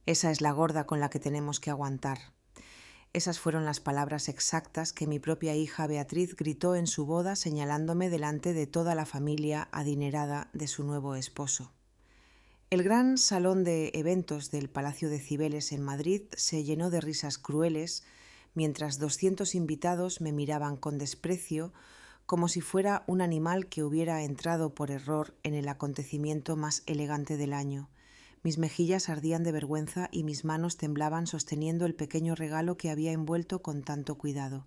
Esa es la gorda con la que tenemos que aguantar. Esas fueron las palabras exactas que mi propia hija Beatriz gritó en su boda, señalándome delante de toda la familia adinerada de su nuevo esposo. El gran salón de eventos del Palacio de Cibeles en Madrid se llenó de risas crueles, mientras 200 invitados me miraban con desprecio, como si fuera un animal que hubiera entrado por error en el acontecimiento más elegante del año. Mis mejillas ardían de vergüenza y mis manos temblaban sosteniendo el pequeño regalo que había envuelto con tanto cuidado.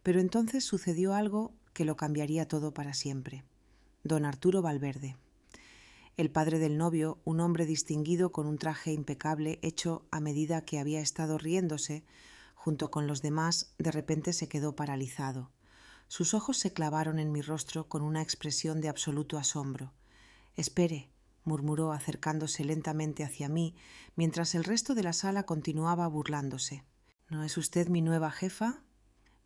Pero entonces sucedió algo que lo cambiaría todo para siempre. Don Arturo Valverde. El padre del novio, un hombre distinguido con un traje impecable hecho a medida que había estado riéndose, junto con los demás, de repente se quedó paralizado. Sus ojos se clavaron en mi rostro con una expresión de absoluto asombro. «Espere», murmuró acercándose lentamente hacia mí, mientras el resto de la sala continuaba burlándose. «¿No es usted mi nueva jefa?»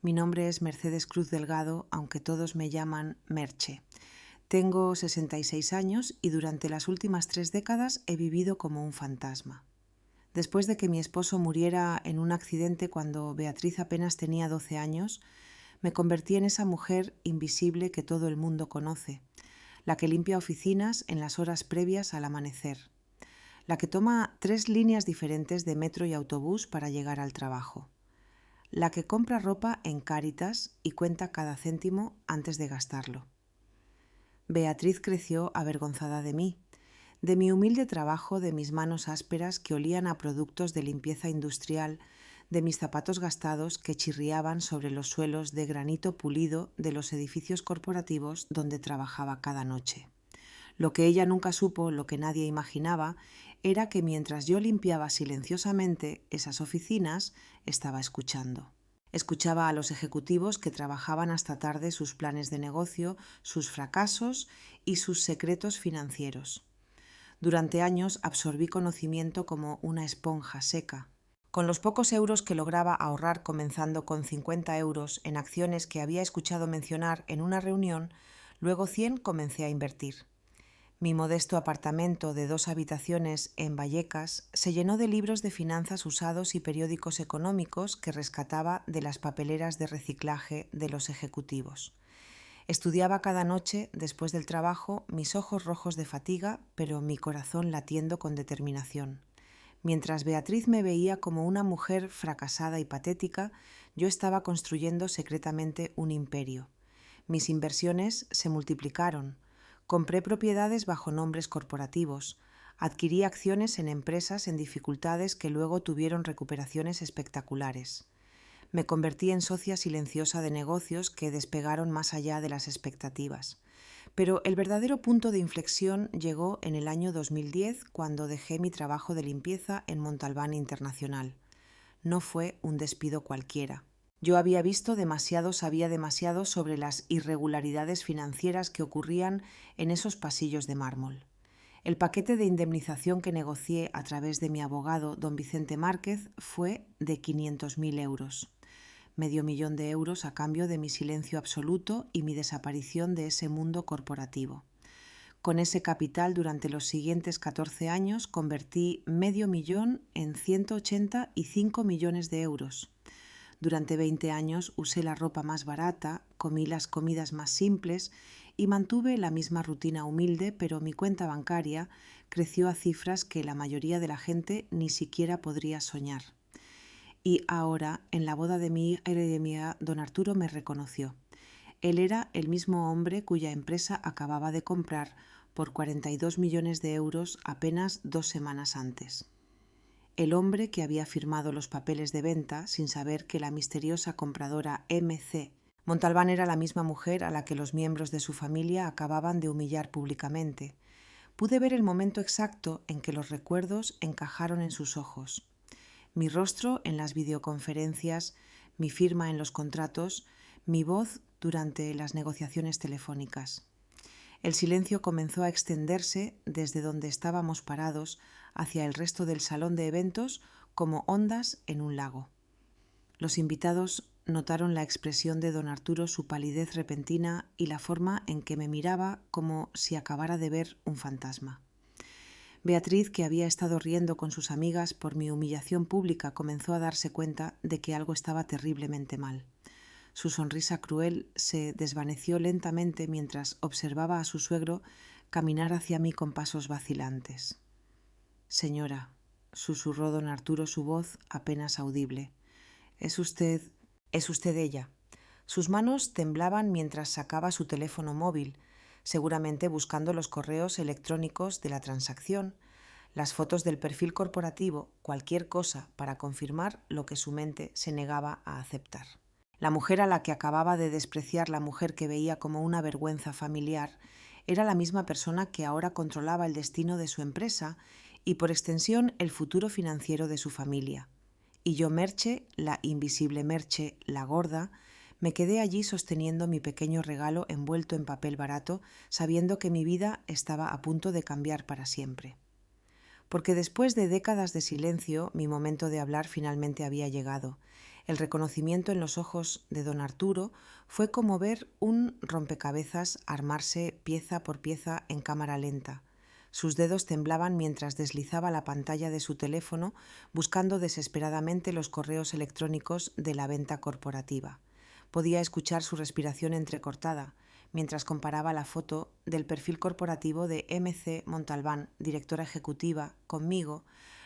«Mi nombre es Mercedes Cruz Delgado, aunque todos me llaman Merche. Tengo 66 años y durante las últimas 3 décadas he vivido como un fantasma. Después de que mi esposo muriera en un accidente cuando Beatriz apenas tenía 12 años, me convertí en esa mujer invisible que todo el mundo conoce, la que limpia oficinas en las horas previas al amanecer, la que toma 3 líneas diferentes de metro y autobús para llegar al trabajo, la que compra ropa en Cáritas y cuenta cada céntimo antes de gastarlo. Beatriz creció avergonzada de mí, de mi humilde trabajo, de mis manos ásperas que olían a productos de limpieza industrial, de mis zapatos gastados que chirriaban sobre los suelos de granito pulido de los edificios corporativos donde trabajaba cada noche. Lo que ella nunca supo, lo que nadie imaginaba, era que mientras yo limpiaba silenciosamente esas oficinas, estaba escuchando. Escuchaba a los ejecutivos que trabajaban hasta tarde sus planes de negocio, sus fracasos y sus secretos financieros. Durante años absorbí conocimiento como una esponja seca. Con los pocos euros que lograba ahorrar, comenzando con 50 euros en acciones que había escuchado mencionar en una reunión, luego 100 comencé a invertir. Mi modesto apartamento de 2 habitaciones en Vallecas se llenó de libros de finanzas usados y periódicos económicos que rescataba de las papeleras de reciclaje de los ejecutivos. Estudiaba cada noche, después del trabajo, mis ojos rojos de fatiga, pero mi corazón latiendo con determinación. Mientras Beatriz me veía como una mujer fracasada y patética, yo estaba construyendo secretamente un imperio. Mis inversiones se multiplicaron. Compré propiedades bajo nombres corporativos. Adquirí acciones en empresas en dificultades que luego tuvieron recuperaciones espectaculares. Me convertí en socia silenciosa de negocios que despegaron más allá de las expectativas. Pero el verdadero punto de inflexión llegó en el año 2010, cuando dejé mi trabajo de limpieza en Montalbán Internacional. No fue un despido cualquiera. Yo había visto demasiado, sabía demasiado sobre las irregularidades financieras que ocurrían en esos pasillos de mármol. El paquete de indemnización que negocié a través de mi abogado, don Vicente Márquez, fue de 500.000 euros. $500.000 de euros a cambio de mi silencio absoluto y mi desaparición de ese mundo corporativo. Con ese capital, durante los siguientes 14 años, convertí $500.000 en 185 millones de euros. Durante 20 años usé la ropa más barata, comí las comidas más simples y mantuve la misma rutina humilde, pero mi cuenta bancaria creció a cifras que la mayoría de la gente ni siquiera podría soñar. Y ahora, en la boda de mi hija y de mi hija, don Arturo me reconoció. Él era el mismo hombre cuya empresa acababa de comprar por 42 millones de euros apenas 2 semanas antes. El hombre que había firmado los papeles de venta sin saber que la misteriosa compradora MC Montalbán era la misma mujer a la que los miembros de su familia acababan de humillar públicamente. Pude ver el momento exacto en que los recuerdos encajaron en sus ojos. Mi rostro en las videoconferencias, mi firma en los contratos, mi voz durante las negociaciones telefónicas. El silencio comenzó a extenderse desde donde estábamos parados hacia el resto del salón de eventos como ondas en un lago. Los invitados notaron la expresión de don Arturo, su palidez repentina y la forma en que me miraba como si acabara de ver un fantasma. Beatriz, que había estado riendo con sus amigas por mi humillación pública, comenzó a darse cuenta de que algo estaba terriblemente mal. Su sonrisa cruel se desvaneció lentamente mientras observaba a su suegro caminar hacia mí con pasos vacilantes. «Señora», susurró don Arturo, su voz apenas audible. «Es usted ella». Sus manos temblaban mientras sacaba su teléfono móvil, seguramente buscando los correos electrónicos de la transacción, las fotos del perfil corporativo, cualquier cosa para confirmar lo que su mente se negaba a aceptar. La mujer a la que acababa de despreciar la mujer que veía como una vergüenza familiar era la misma persona que ahora controlaba el destino de su empresa y, por extensión, el futuro financiero de su familia. Y yo, Merche, la invisible Merche, la gorda, me quedé allí sosteniendo mi pequeño regalo envuelto en papel barato, sabiendo que mi vida estaba a punto de cambiar para siempre. Porque después de décadas de silencio, mi momento de hablar finalmente había llegado. El reconocimiento en los ojos de don Arturo fue como ver un rompecabezas armarse pieza por pieza en cámara lenta. Sus dedos temblaban mientras deslizaba la pantalla de su teléfono buscando desesperadamente los correos electrónicos de la venta corporativa. Podía escuchar su respiración entrecortada mientras comparaba la foto del perfil corporativo de MC Montalbán, directora ejecutiva, conmigo,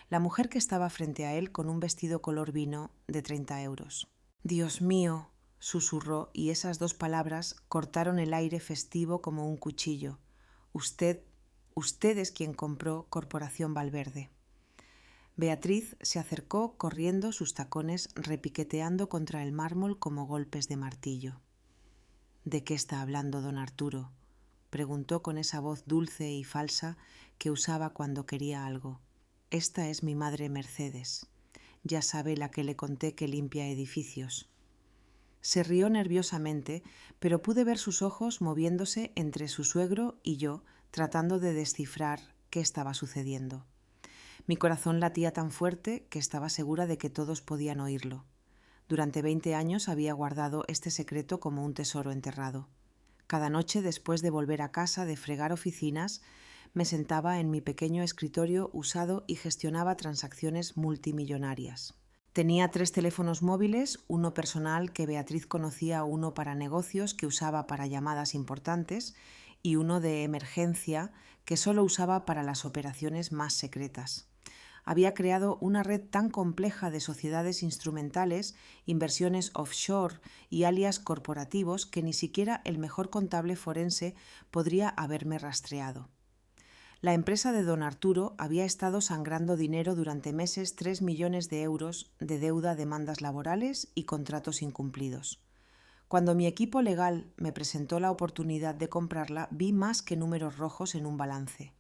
la mujer que estaba frente a él con un vestido color vino de 30 euros. «Dios mío», susurró, y esas dos palabras cortaron el aire festivo como un cuchillo. Usted es quien compró Corporación Valverde». Beatriz se acercó corriendo, sus tacones repiqueteando contra el mármol como golpes de martillo. «¿De qué está hablando don Arturo?», preguntó con esa voz dulce y falsa que usaba cuando quería algo. «Esta es mi madre Mercedes. Ya sabe, la que le conté que limpia edificios». Se rió nerviosamente, pero pude ver sus ojos moviéndose entre su suegro y yo, tratando de descifrar qué estaba sucediendo. Mi corazón latía tan fuerte que estaba segura de que todos podían oírlo. Durante 20 años había guardado este secreto como un tesoro enterrado. Cada noche, después de volver a casa de fregar oficinas, me sentaba en mi pequeño escritorio usado y gestionaba transacciones multimillonarias. Tenía 3 teléfonos móviles, uno personal que Beatriz conocía, uno para negocios que usaba para llamadas importantes y uno de emergencia que solo usaba para las operaciones más secretas. Había creado una red tan compleja de sociedades instrumentales, inversiones offshore y alias corporativos que ni siquiera el mejor contable forense podría haberme rastreado. La empresa de don Arturo había estado sangrando dinero durante meses, 3 millones de euros de deuda, demandas laborales y contratos incumplidos. Cuando mi equipo legal me presentó la oportunidad de comprarla, vi más que números rojos en un balance.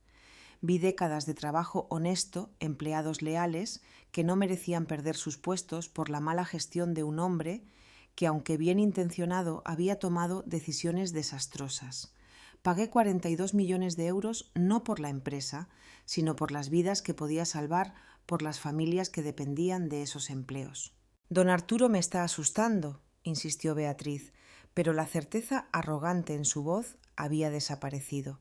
Vi décadas de trabajo honesto, empleados leales, que no merecían perder sus puestos por la mala gestión de un hombre que, aunque bien intencionado, había tomado decisiones desastrosas. Pagué 42 millones de euros no por la empresa, sino por las vidas que podía salvar por las familias que dependían de esos empleos. «Don Arturo me está asustando», insistió Beatriz, pero la certeza arrogante en su voz había desaparecido.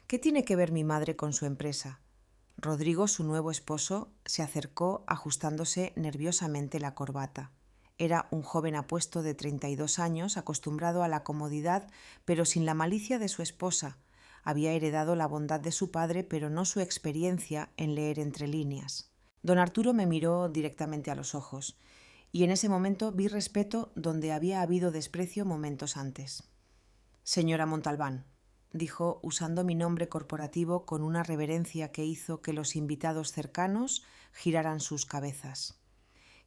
«¿Qué tiene que ver mi madre con su empresa?». Rodrigo, su nuevo esposo, se acercó ajustándose nerviosamente la corbata. Era un joven apuesto de 32 años, acostumbrado a la comodidad, pero sin la malicia de su esposa. Había heredado la bondad de su padre, pero no su experiencia en leer entre líneas. Don Arturo me miró directamente a los ojos, y en ese momento vi respeto donde había habido desprecio momentos antes. «Señora Montalbán», dijo, usando mi nombre corporativo con una reverencia que hizo que los invitados cercanos giraran sus cabezas.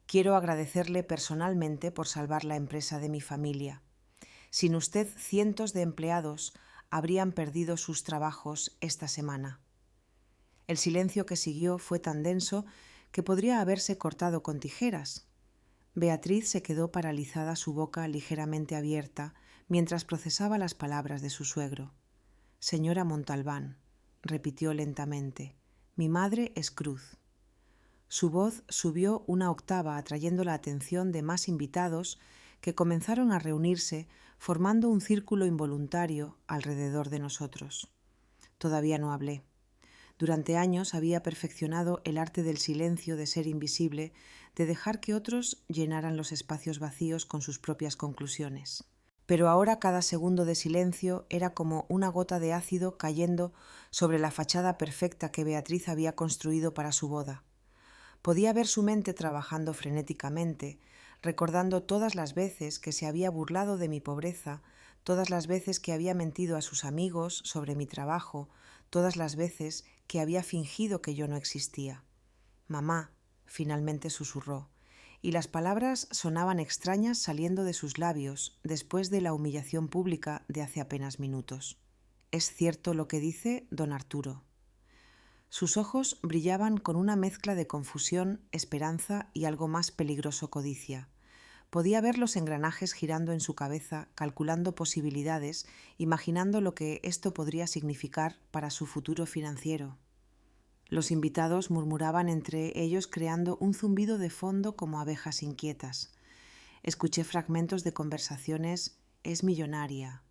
«Quiero agradecerle personalmente por salvar la empresa de mi familia. Sin usted, cientos de empleados habrían perdido sus trabajos esta semana». El silencio que siguió fue tan denso que podría haberse cortado con tijeras. Beatriz se quedó paralizada, su boca ligeramente abierta, mientras procesaba las palabras de su suegro. «Señora Montalbán», repitió lentamente, «mi madre es Cruz». Su voz subió una octava, atrayendo la atención de más invitados que comenzaron a reunirse, formando un círculo involuntario alrededor de nosotros. Todavía no hablé. Durante años había perfeccionado el arte del silencio, de ser invisible, de dejar que otros llenaran los espacios vacíos con sus propias conclusiones. Pero ahora cada segundo de silencio era como una gota de ácido cayendo sobre la fachada perfecta que Beatriz había construido para su boda. Podía ver su mente trabajando frenéticamente, recordando todas las veces que se había burlado de mi pobreza, todas las veces que había mentido a sus amigos sobre mi trabajo, todas las veces que había fingido que yo no existía. «Mamá», finalmente susurró, y las palabras sonaban extrañas saliendo de sus labios después de la humillación pública de hace apenas minutos. «¿Es cierto lo que dice don Arturo?». Sus ojos brillaban con una mezcla de confusión, esperanza y algo más peligroso, codicia. Podía ver los engranajes girando en su cabeza, calculando posibilidades, imaginando lo que esto podría significar para su futuro financiero. Los invitados murmuraban entre ellos creando un zumbido de fondo como abejas inquietas. Escuché fragmentos de conversaciones: «Es millonaria»,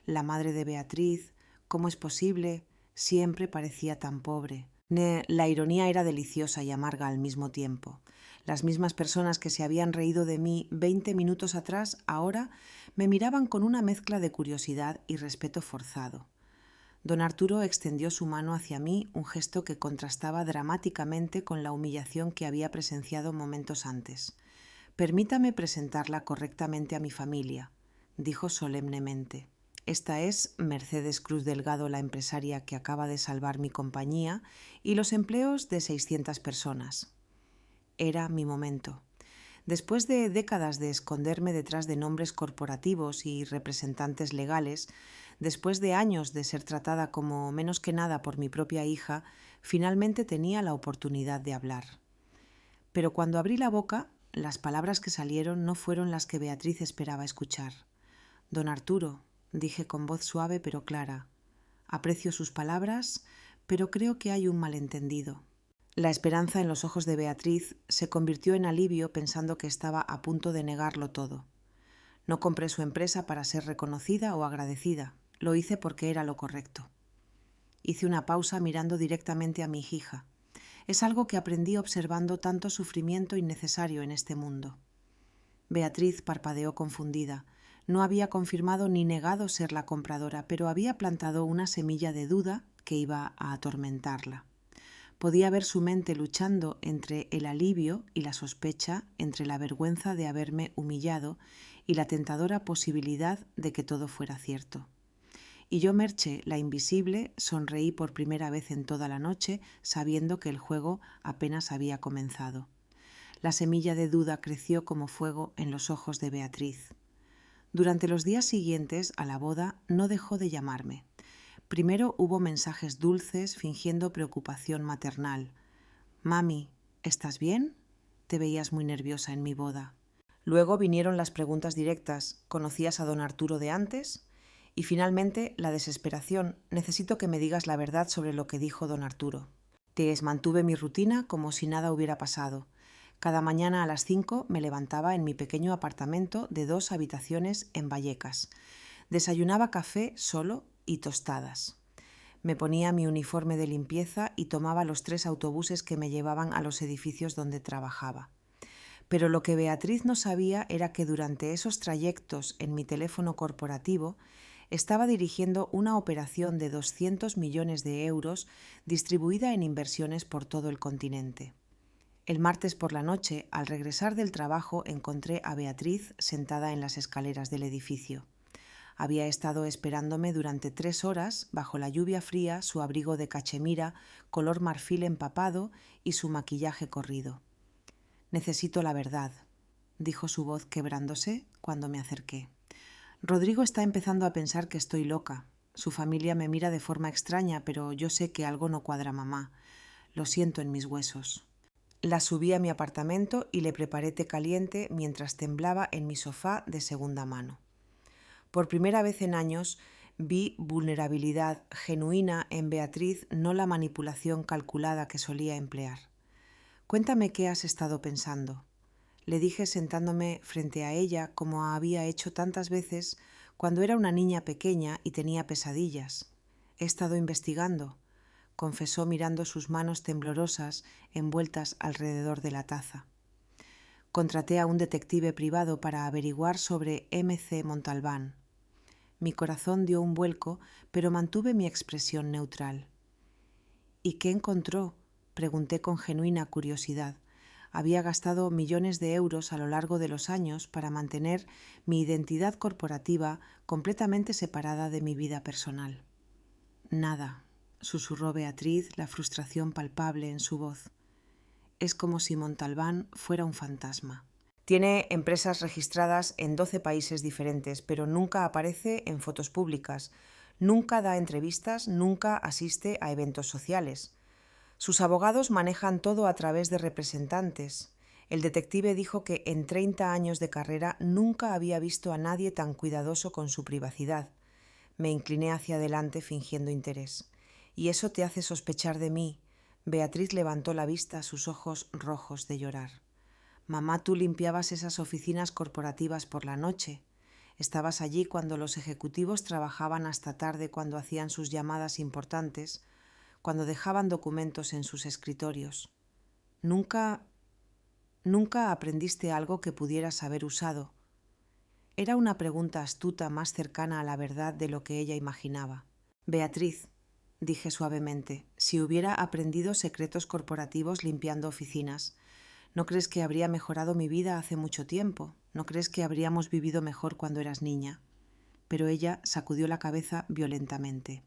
«La madre de Beatriz», «¿Cómo es posible?», «Siempre parecía tan pobre». La ironía era deliciosa y amarga al mismo tiempo. Las mismas personas que se habían reído de mí 20 minutos atrás ahora me miraban con una mezcla de curiosidad y respeto forzado. Don Arturo extendió su mano hacia mí, un gesto que contrastaba dramáticamente con la humillación que había presenciado momentos antes. «Permítame presentarla correctamente a mi familia», dijo solemnemente. «Esta es Mercedes Cruz Delgado, la empresaria que acaba de salvar mi compañía y los empleos de 600 personas». Era mi momento. Después de décadas de esconderme detrás de nombres corporativos y representantes legales, después de años de ser tratada como menos que nada por mi propia hija, finalmente tenía la oportunidad de hablar. Pero cuando abrí la boca, las palabras que salieron no fueron las que Beatriz esperaba escuchar. «Don Arturo», dije con voz suave pero clara, «aprecio sus palabras, pero creo que hay un malentendido». La esperanza en los ojos de Beatriz se convirtió en alivio pensando que estaba a punto de negarlo todo. No compré su empresa para ser reconocida o agradecida, lo hice porque era lo correcto. Hice una pausa mirando directamente a mi hija. Es algo que aprendí observando tanto sufrimiento innecesario en este mundo. Beatriz parpadeó confundida. No había confirmado ni negado ser la compradora, pero había plantado una semilla de duda que iba a atormentarla. Podía ver su mente luchando entre el alivio y la sospecha, entre la vergüenza de haberme humillado y la tentadora posibilidad de que todo fuera cierto. Y yo, Merche, la invisible, sonreí por primera vez en toda la noche, sabiendo que el juego apenas había comenzado. La semilla de duda creció como fuego en los ojos de Beatriz. Durante los días siguientes a la boda no dejó de llamarme. Primero hubo mensajes dulces fingiendo preocupación maternal. «Mami, ¿estás bien? Te veías muy nerviosa en mi boda». Luego vinieron las preguntas directas: «¿Conocías a don Arturo de antes?». Y finalmente la desesperación: «Necesito que me digas la verdad sobre lo que dijo don Arturo». Mantuve mi rutina como si nada hubiera pasado. Cada mañana a las 5 me levantaba en mi pequeño apartamento de 2 habitaciones en Vallecas. Desayunaba café solo y tostadas. Me ponía mi uniforme de limpieza y tomaba los 3 autobuses que me llevaban a los edificios donde trabajaba. Pero lo que Beatriz no sabía era que durante esos trayectos en mi teléfono corporativo estaba dirigiendo una operación de 200 millones de euros distribuida en inversiones por todo el continente. El martes por la noche, al regresar del trabajo, encontré a Beatriz sentada en las escaleras del edificio. Había estado esperándome durante 3 horas, bajo la lluvia fría, su abrigo de cachemira, color marfil empapado y su maquillaje corrido. «Necesito la verdad», dijo su voz quebrándose cuando me acerqué. «Rodrigo está empezando a pensar que estoy loca. Su familia me mira de forma extraña, pero yo sé que algo no cuadra, mamá. Lo siento en mis huesos». La subí a mi apartamento y le preparé té caliente mientras temblaba en mi sofá de segunda mano. Por primera vez en años vi vulnerabilidad genuina en Beatriz, no la manipulación calculada que solía emplear. «Cuéntame qué has estado pensando», le dije sentándome frente a ella como había hecho tantas veces cuando era una niña pequeña y tenía pesadillas. «He estado investigando. confesó mirando sus manos temblorosas envueltas alrededor de la taza. Contraté a un detective privado para averiguar sobre M.C. Montalbán. Mi corazón dio un vuelco, pero mantuve mi expresión neutral. ¿Y qué encontró?, pregunté con genuina curiosidad. Había gastado millones de euros a lo largo de los años para mantener mi identidad corporativa completamente separada de mi vida personal. Nada, susurró Beatriz, la frustración palpable en su voz. Es como si Montalbán fuera un fantasma. Tiene empresas registradas en 12 países diferentes, pero nunca aparece en fotos públicas, nunca da entrevistas, nunca asiste a eventos sociales. Sus abogados manejan todo a través de representantes. El detective dijo que en 30 años de carrera nunca había visto a nadie tan cuidadoso con su privacidad. Me incliné hacia adelante fingiendo interés. ¿Y eso te hace sospechar de mí? Beatriz levantó la vista, sus ojos rojos de llorar. Mamá, tú limpiabas esas oficinas corporativas por la noche. Estabas allí cuando los ejecutivos trabajaban hasta tarde, cuando hacían sus llamadas importantes, cuando dejaban documentos en sus escritorios. Nunca aprendiste algo que pudieras haber usado. Era una pregunta astuta, más cercana a la verdad de lo que ella imaginaba. Beatriz, dije suavemente, si hubiera aprendido secretos corporativos limpiando oficinas, ¿no crees que habría mejorado mi vida hace mucho tiempo? ¿No crees que habríamos vivido mejor cuando eras niña? Pero ella sacudió la cabeza violentamente.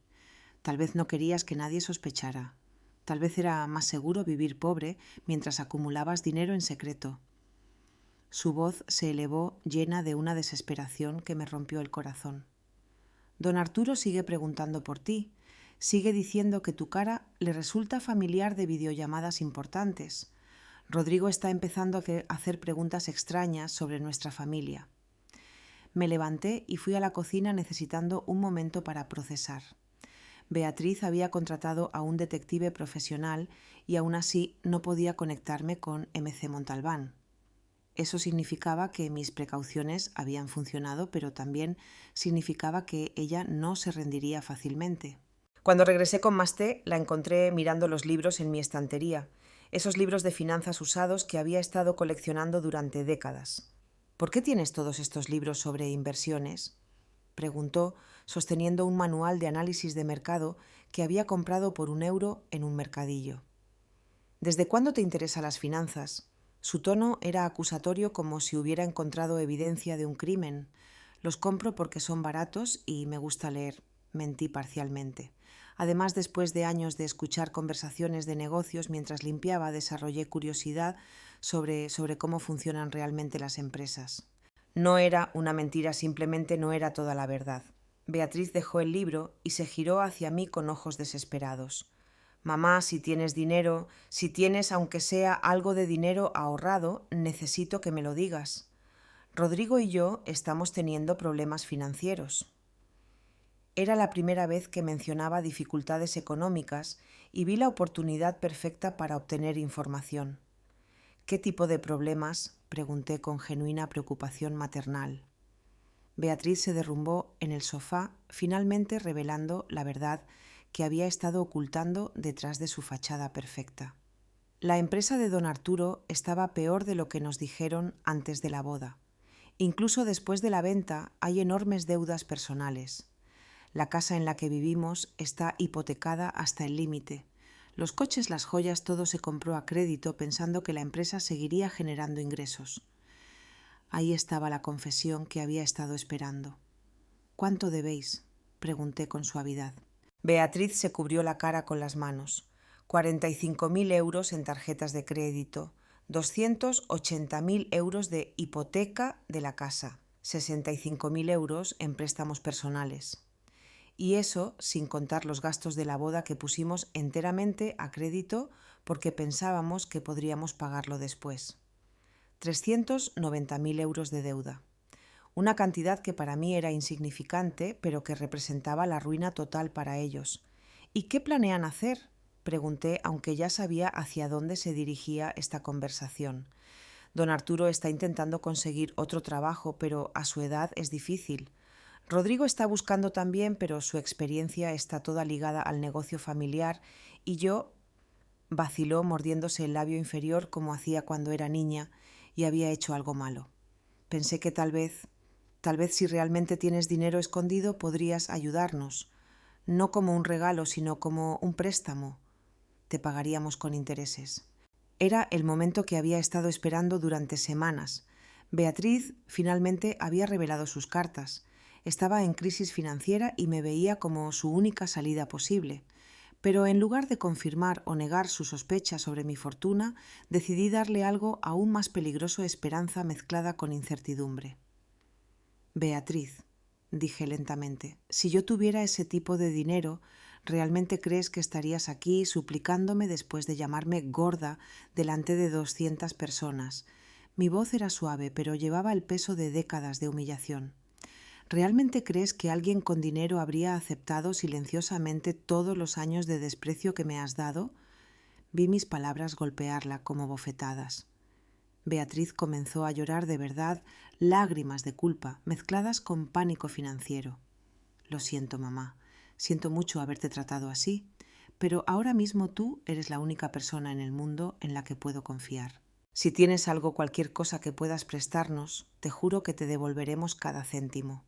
Tal vez no querías que nadie sospechara. Tal vez era más seguro vivir pobre mientras acumulabas dinero en secreto. Su voz se elevó llena de una desesperación que me rompió el corazón. Don Arturo sigue preguntando por ti. Sigue diciendo que tu cara le resulta familiar de videollamadas importantes. Rodrigo está empezando a hacer preguntas extrañas sobre nuestra familia. Me levanté y fui a la cocina necesitando un momento para procesar. Beatriz había contratado a un detective profesional y aún así no podía conectarme con M.C. Montalbán. Eso significaba que mis precauciones habían funcionado, pero también significaba que ella no se rendiría fácilmente. Cuando regresé con más té, la encontré mirando los libros en mi estantería, esos libros de finanzas usados que había estado coleccionando durante décadas. ¿Por qué tienes todos estos libros sobre inversiones?, preguntó, sosteniendo un manual de análisis de mercado que había comprado por €1 en un mercadillo. ¿Desde cuándo te interesan las finanzas? Su tono era acusatorio, como si hubiera encontrado evidencia de un crimen. Los compro porque son baratos y me gusta leer, mentí parcialmente. Además, después de años de escuchar conversaciones de negocios mientras limpiaba, desarrollé curiosidad sobre cómo funcionan realmente las empresas. No era una mentira, simplemente no era toda la verdad. Beatriz dejó el libro y se giró hacia mí con ojos desesperados. Mamá, si tienes dinero, si tienes aunque sea algo de dinero ahorrado, necesito que me lo digas. Rodrigo y yo estamos teniendo problemas financieros. Era la primera vez que mencionaba dificultades económicas y vi la oportunidad perfecta para obtener información. ¿Qué tipo de problemas?, pregunté con genuina preocupación maternal. Beatriz se derrumbó en el sofá, finalmente revelando la verdad que había estado ocultando detrás de su fachada perfecta. La empresa de don Arturo estaba peor de lo que nos dijeron antes de la boda. Incluso después de la venta hay enormes deudas personales. La casa en la que vivimos está hipotecada hasta el límite. Los coches, las joyas, todo se compró a crédito pensando que la empresa seguiría generando ingresos. Ahí estaba la confesión que había estado esperando. ¿Cuánto debéis?, pregunté con suavidad. Beatriz se cubrió la cara con las manos. 45.000 euros en tarjetas de crédito, 280.000 euros de hipoteca de la casa, 65.000 euros en préstamos personales. Y eso sin contar los gastos de la boda que pusimos enteramente a crédito porque pensábamos que podríamos pagarlo después. 390.000 euros de deuda. Una cantidad que para mí era insignificante, pero que representaba la ruina total para ellos. ¿Y qué planean hacer?, pregunté, aunque ya sabía hacia dónde se dirigía esta conversación. Don Arturo está intentando conseguir otro trabajo, pero a su edad es difícil. Rodrigo está buscando también, pero su experiencia está toda ligada al negocio familiar Y yo, vaciló mordiéndose el labio inferior como hacía cuando era niña y había hecho algo malo. Pensé que tal vez si realmente tienes dinero escondido podrías ayudarnos, no como un regalo, sino como un préstamo. Te pagaríamos con intereses. Era el momento que había estado esperando durante semanas. Beatriz finalmente había revelado sus cartas. Estaba en crisis financiera y me veía como su única salida posible. Pero en lugar de confirmar o negar su sospecha sobre mi fortuna, decidí darle algo aún más peligroso: esperanza mezclada con incertidumbre. Beatriz, dije lentamente, si yo tuviera ese tipo de dinero, ¿realmente crees que estarías aquí suplicándome después de llamarme gorda delante de 200 personas? Mi voz era suave, pero llevaba el peso de décadas de humillación. ¿Realmente crees que alguien con dinero habría aceptado silenciosamente todos los años de desprecio que me has dado? Vi mis palabras golpearla como bofetadas. Beatriz comenzó a llorar de verdad, lágrimas de culpa, mezcladas con pánico financiero. Lo siento, mamá. Siento mucho haberte tratado así, pero ahora mismo tú eres la única persona en el mundo en la que puedo confiar. Si tienes algo, cualquier cosa que puedas prestarnos, te juro que te devolveremos cada céntimo.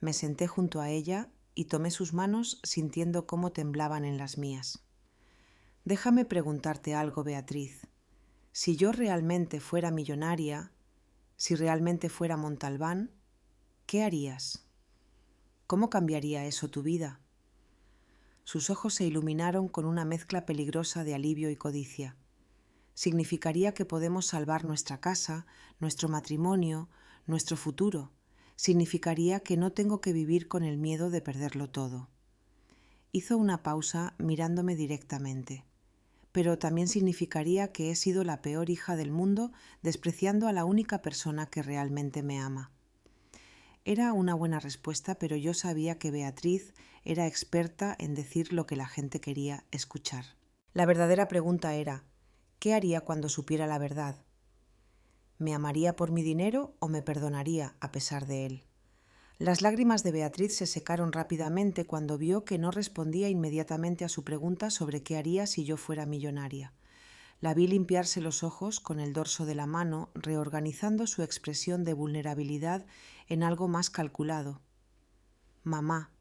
Me senté junto a ella y tomé sus manos sintiendo cómo temblaban en las mías. Déjame preguntarte algo, Beatriz. Si yo realmente fuera millonaria, si realmente fuera Montalbán, ¿qué harías? ¿Cómo cambiaría eso tu vida? Sus ojos se iluminaron con una mezcla peligrosa de alivio y codicia. Significaría que podemos salvar nuestra casa, nuestro matrimonio, nuestro futuro. Significaría que no tengo que vivir con el miedo de perderlo todo. Hizo una pausa mirándome directamente. Pero también significaría que he sido la peor hija del mundo, despreciando a la única persona que realmente me ama. Era una buena respuesta, pero yo sabía que Beatriz era experta en decir lo que la gente quería escuchar. La verdadera pregunta era, ¿qué haría cuando supiera la verdad? ¿Me amaría por mi dinero o me perdonaría a pesar de él? Las lágrimas de Beatriz se secaron rápidamente cuando vio que no respondía inmediatamente a su pregunta sobre qué haría si yo fuera millonaria. La vi limpiarse los ojos con el dorso de la mano, reorganizando su expresión de vulnerabilidad en algo más calculado. «Mamá»,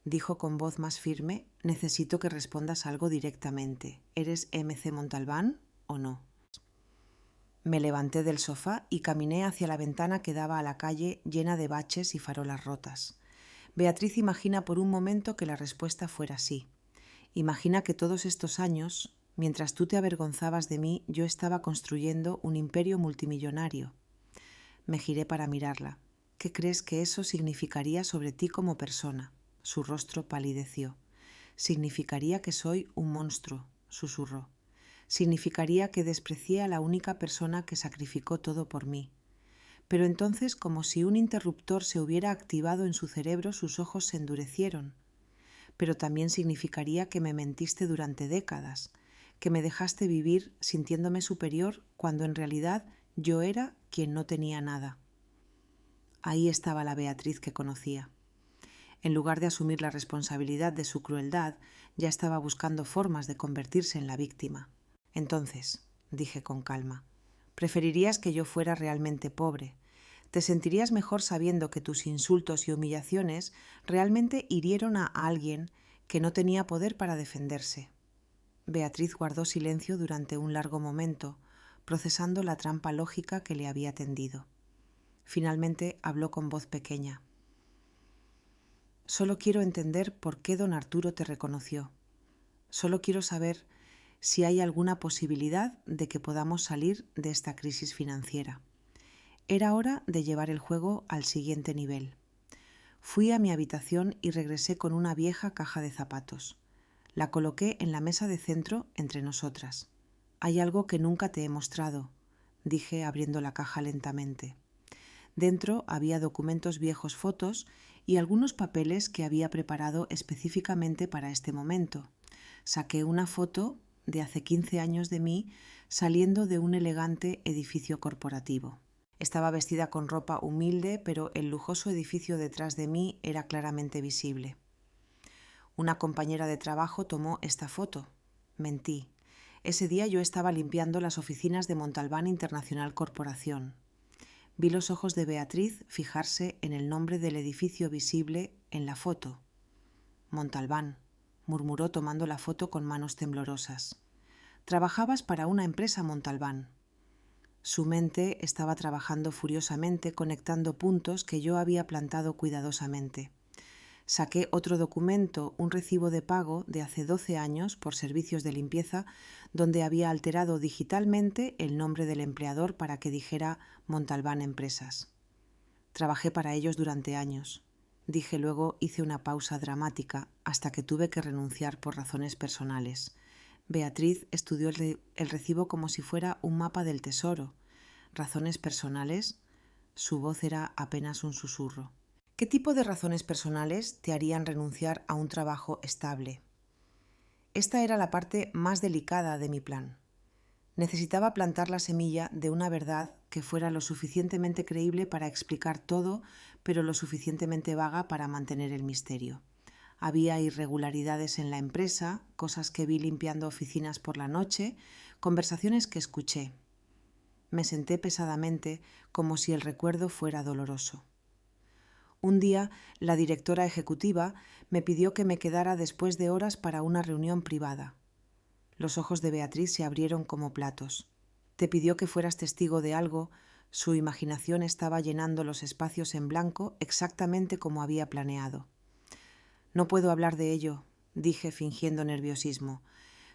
dijo con voz más firme, «necesito que respondas algo directamente. ¿Eres MC Montalbán o no?» Me levanté del sofá y caminé hacia la ventana que daba a la calle llena de baches y farolas rotas. Beatriz imagina por un momento que la respuesta fuera sí. Imagina que todos estos años, mientras tú te avergonzabas de mí, yo estaba construyendo un imperio multimillonario. Me giré para mirarla. ¿Qué crees que eso significaría sobre ti como persona? Su rostro palideció. Significaría que soy un monstruo, susurró. Significaría que desprecié a la única persona que sacrificó todo por mí. Pero entonces, como si un interruptor se hubiera activado en su cerebro, sus ojos se endurecieron. Pero también significaría que me mentiste durante décadas, que me dejaste vivir sintiéndome superior cuando en realidad yo era quien no tenía nada. Ahí estaba la Beatriz que conocía. En lugar de asumir la responsabilidad de su crueldad, ya estaba buscando formas de convertirse en la víctima. Entonces, dije con calma, preferirías que yo fuera realmente pobre. Te sentirías mejor sabiendo que tus insultos y humillaciones realmente hirieron a alguien que no tenía poder para defenderse. Beatriz guardó silencio durante un largo momento, procesando la trampa lógica que le había tendido. Finalmente habló con voz pequeña. Solo quiero entender por qué don Arturo te reconoció. Solo quiero saber si hay alguna posibilidad de que podamos salir de esta crisis financiera. Era hora de llevar el juego al siguiente nivel. Fui a mi habitación y regresé con una vieja caja de zapatos. La coloqué en la mesa de centro entre nosotras. «Hay algo que nunca te he mostrado», dije abriendo la caja lentamente. Dentro había documentos viejos, fotos y algunos papeles que había preparado específicamente para este momento. Saqué una foto de hace 15 años de mí saliendo de un elegante edificio corporativo. Estaba vestida con ropa humilde, pero el lujoso edificio detrás de mí era claramente visible. Una compañera de trabajo tomó esta foto, Mentí. Ese día yo estaba limpiando las oficinas de Montalbán International Corporación. Vi los ojos de Beatriz fijarse en el nombre del edificio visible en la foto. Montalbán, murmuró tomando la foto con manos temblorosas. Trabajabas para una empresa Montalbán. Su mente estaba trabajando furiosamente conectando puntos que yo había plantado cuidadosamente. Saqué otro documento, un recibo de pago de hace 12 años por servicios de limpieza, donde había alterado digitalmente el nombre del empleador para que dijera Montalbán Empresas. Trabajé para ellos durante años. Dije luego, hice una pausa dramática hasta que tuve que renunciar por razones personales. Beatriz estudió el recibo como si fuera un mapa del tesoro. ¿Razones personales? Su voz era apenas un susurro. ¿Qué tipo de razones personales te harían renunciar a un trabajo estable? Esta era la parte más delicada de mi plan. Necesitaba plantar la semilla de una verdad que fuera lo suficientemente creíble para explicar todo, pero lo suficientemente vaga para mantener el misterio. Había irregularidades en la empresa, cosas que vi limpiando oficinas por la noche, conversaciones que escuché. Me senté pesadamente, como si el recuerdo fuera doloroso. Un día, la directora ejecutiva me pidió que me quedara después de horas para una reunión privada. Los ojos de Beatriz se abrieron como platos. Te pidió que fueras testigo de algo. Su imaginación estaba llenando los espacios en blanco exactamente como había planeado. No puedo hablar de ello, dije fingiendo nerviosismo.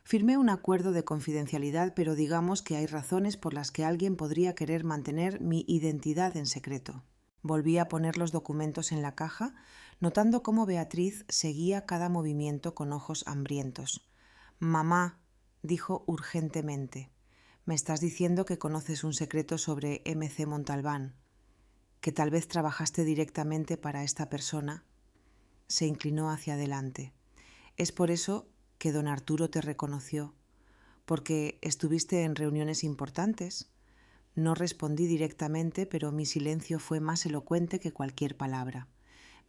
Firmé un acuerdo de confidencialidad, pero digamos que hay razones por las que alguien podría querer mantener mi identidad en secreto. Volví a poner los documentos en la caja, notando cómo Beatriz seguía cada movimiento con ojos hambrientos. «Mamá», dijo urgentemente, «me estás diciendo que conoces un secreto sobre MC Montalbán, que tal vez trabajaste directamente para esta persona». Se inclinó hacia adelante. «Es por eso que don Arturo te reconoció, porque estuviste en reuniones importantes». No respondí directamente, pero mi silencio fue más elocuente que cualquier palabra.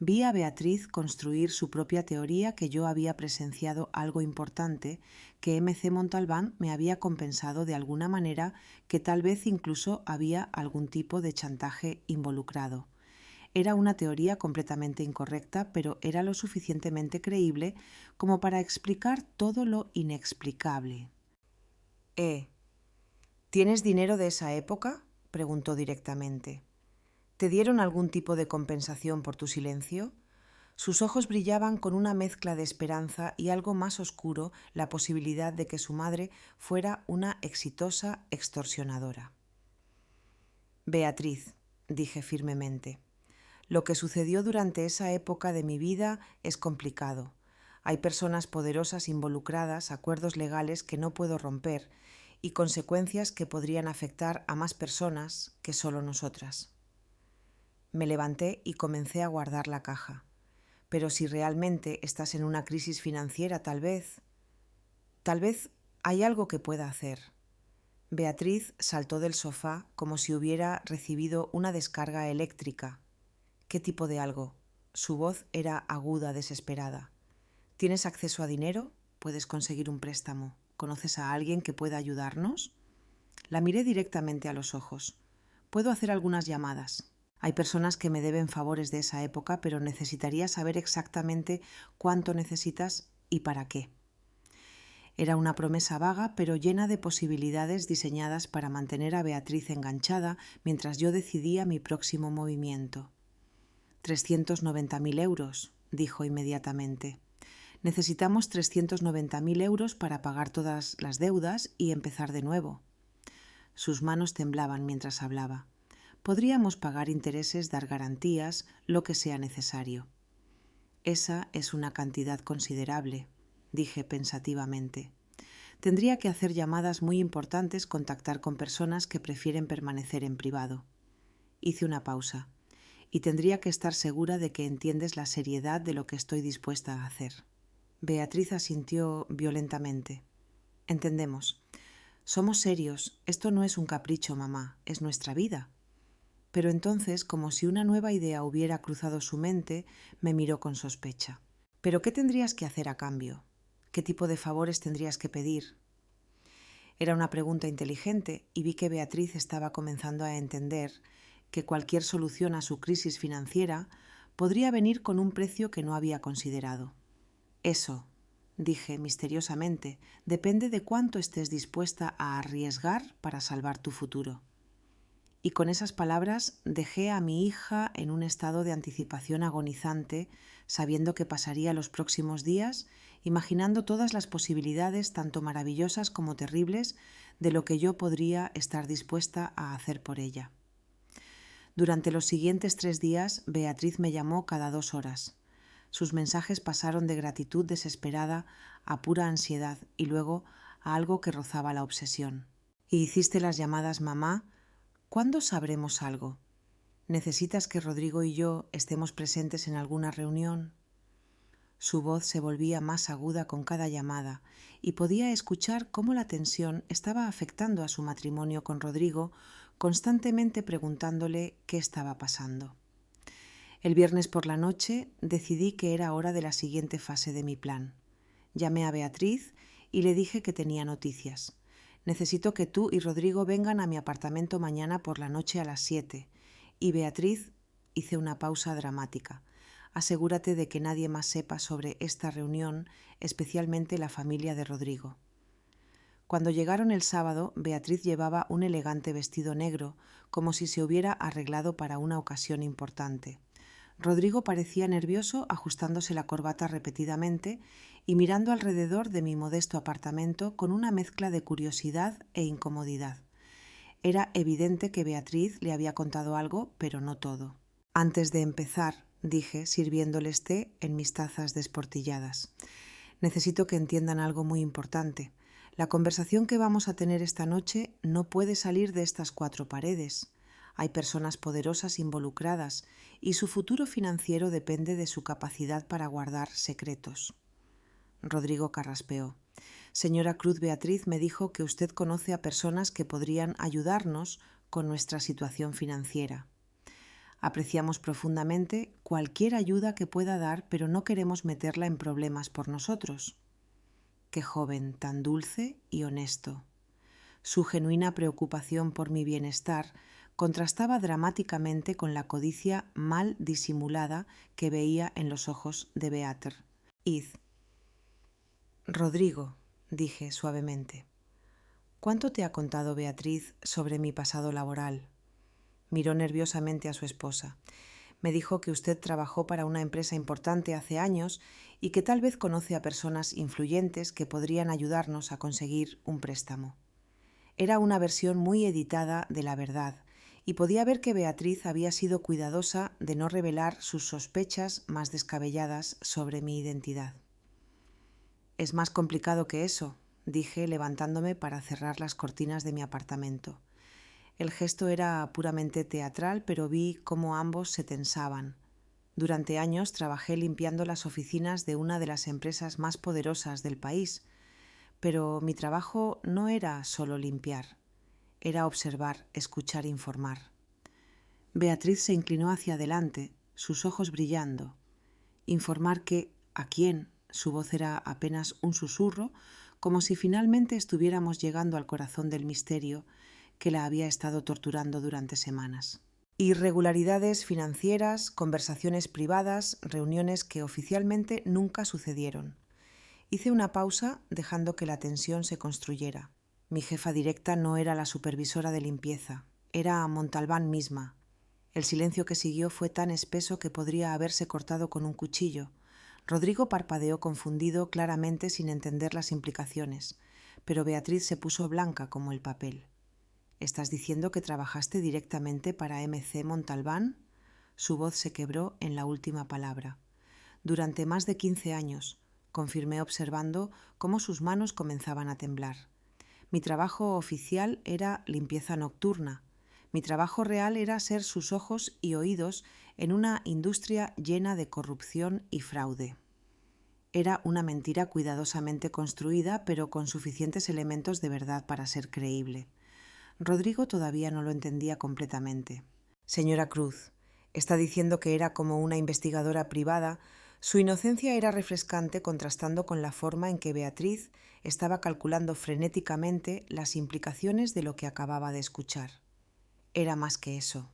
Vi a Beatriz construir su propia teoría que yo había presenciado algo importante, que MC Montalbán me había compensado de alguna manera, que tal vez incluso había algún tipo de chantaje involucrado. Era una teoría completamente incorrecta, pero era lo suficientemente creíble como para explicar todo lo inexplicable. ¿Tienes dinero de esa época?, preguntó directamente. ¿Te dieron algún tipo de compensación por tu silencio? Sus ojos brillaban con una mezcla de esperanza y algo más oscuro, la posibilidad de que su madre fuera una exitosa extorsionadora. Beatriz, dije firmemente, lo que sucedió durante esa época de mi vida es complicado. Hay personas poderosas involucradas, acuerdos legales que no puedo romper y consecuencias que podrían afectar a más personas que solo nosotras. Me levanté y comencé a guardar la caja. Pero si realmente estás en una crisis financiera, tal vez hay algo que pueda hacer. Beatriz saltó del sofá como si hubiera recibido una descarga eléctrica. ¿Qué tipo de algo? Su voz era aguda, desesperada. ¿Tienes acceso a dinero? ¿Puedes conseguir un préstamo? ¿Conoces a alguien que pueda ayudarnos? La miré directamente a los ojos. Puedo hacer algunas llamadas. Hay personas que me deben favores de esa época, pero necesitaría saber exactamente cuánto necesitas y para qué. Era una promesa vaga, pero llena de posibilidades diseñadas para mantener a Beatriz enganchada mientras yo decidía mi próximo movimiento. 390.000 euros, dijo inmediatamente. Necesitamos 390.000 euros para pagar todas las deudas y empezar de nuevo. Sus manos temblaban mientras hablaba. Podríamos pagar intereses, dar garantías, lo que sea necesario. Esa es una cantidad considerable, dije pensativamente. Tendría que hacer llamadas muy importantes, contactar con personas que prefieren permanecer en privado. Hice una pausa. Y tendría que estar segura de que entiendes la seriedad de lo que estoy dispuesta a hacer. Beatriz asintió violentamente. Entendemos. Somos serios. Esto no es un capricho, mamá. Es nuestra vida. Pero entonces, como si una nueva idea hubiera cruzado su mente, me miró con sospecha. ¿Pero qué tendrías que hacer a cambio? ¿Qué tipo de favores tendrías que pedir? Era una pregunta inteligente y vi que Beatriz estaba comenzando a entender que cualquier solución a su crisis financiera podría venir con un precio que no había considerado. Eso, dije misteriosamente, depende de cuánto estés dispuesta a arriesgar para salvar tu futuro. Y con esas palabras dejé a mi hija en un estado de anticipación agonizante, sabiendo que pasaría los próximos días, imaginando todas las posibilidades, tanto maravillosas como terribles, de lo que yo podría estar dispuesta a hacer por ella. Durante los siguientes 3 días, Beatriz me llamó cada 2 horas. Sus mensajes pasaron de gratitud desesperada a pura ansiedad y luego a algo que rozaba la obsesión. ¿Y hiciste las llamadas, mamá? ¿Cuándo sabremos algo? ¿Necesitas que Rodrigo y yo estemos presentes en alguna reunión? Su voz se volvía más aguda con cada llamada y podía escuchar cómo la tensión estaba afectando a su matrimonio con Rodrigo, constantemente preguntándole qué estaba pasando. El viernes por la noche decidí que era hora de la siguiente fase de mi plan. Llamé a Beatriz y le dije que tenía noticias. Necesito que tú y Rodrigo vengan a mi apartamento mañana por la noche a las 7. Y Beatriz, hice una pausa dramática. Asegúrate de que nadie más sepa sobre esta reunión, especialmente la familia de Rodrigo. Cuando llegaron el sábado, Beatriz llevaba un elegante vestido negro, como si se hubiera arreglado para una ocasión importante. Rodrigo parecía nervioso, ajustándose la corbata repetidamente y mirando alrededor de mi modesto apartamento con una mezcla de curiosidad e incomodidad. Era evidente que Beatriz le había contado algo, pero no todo. Antes de empezar, dije, sirviéndoles té en mis tazas desportilladas, necesito que entiendan algo muy importante. La conversación que vamos a tener esta noche no puede salir de estas 4 paredes. Hay personas poderosas involucradas y su futuro financiero depende de su capacidad para guardar secretos. Rodrigo carraspeó. Señora Cruz, Beatriz me dijo que usted conoce a personas que podrían ayudarnos con nuestra situación financiera. Apreciamos profundamente cualquier ayuda que pueda dar, pero no queremos meterla en problemas por nosotros. Qué joven, tan dulce y honesto. Su genuina preocupación por mi bienestar contrastaba dramáticamente con la codicia mal disimulada que veía en los ojos de Beatriz. Rodrigo, dije suavemente, ¿cuánto te ha contado Beatriz sobre mi pasado laboral? Miró nerviosamente a su esposa. Me dijo que usted trabajó para una empresa importante hace años y que tal vez conoce a personas influyentes que podrían ayudarnos a conseguir un préstamo. Era una versión muy editada de la verdad, y podía ver que Beatriz había sido cuidadosa de no revelar sus sospechas más descabelladas sobre mi identidad. Es más complicado que eso, dije levantándome para cerrar las cortinas de mi apartamento. El gesto era puramente teatral, pero vi cómo ambos se tensaban. Durante años trabajé limpiando las oficinas de una de las empresas más poderosas del país, pero mi trabajo no era solo limpiar, era observar, escuchar, informar. Beatriz se inclinó hacia adelante, sus ojos brillando. Informar qué, a quién, su voz era apenas un susurro, como si finalmente estuviéramos llegando al corazón del misterio que la había estado torturando durante semanas. Irregularidades financieras, conversaciones privadas, reuniones que oficialmente nunca sucedieron. Hice una pausa dejando que la tensión se construyera. Mi jefa directa no era la supervisora de limpieza, era Montalbán misma. El silencio que siguió fue tan espeso que podría haberse cortado con un cuchillo. Rodrigo parpadeó confundido, claramente sin entender las implicaciones, pero Beatriz se puso blanca como el papel. ¿Estás diciendo que trabajaste directamente para MC Montalbán? Su voz se quebró en la última palabra. Durante más de 15 años, confirmé observando cómo sus manos comenzaban a temblar. Mi trabajo oficial era limpieza nocturna. Mi trabajo real era ser sus ojos y oídos en una industria llena de corrupción y fraude. Era una mentira cuidadosamente construida, pero con suficientes elementos de verdad para ser creíble. Rodrigo todavía no lo entendía completamente. Señora Cruz, está diciendo que era como una investigadora privada, Su inocencia era refrescante contrastando con la forma en que Beatriz estaba calculando frenéticamente las implicaciones de lo que acababa de escuchar. Era más que eso,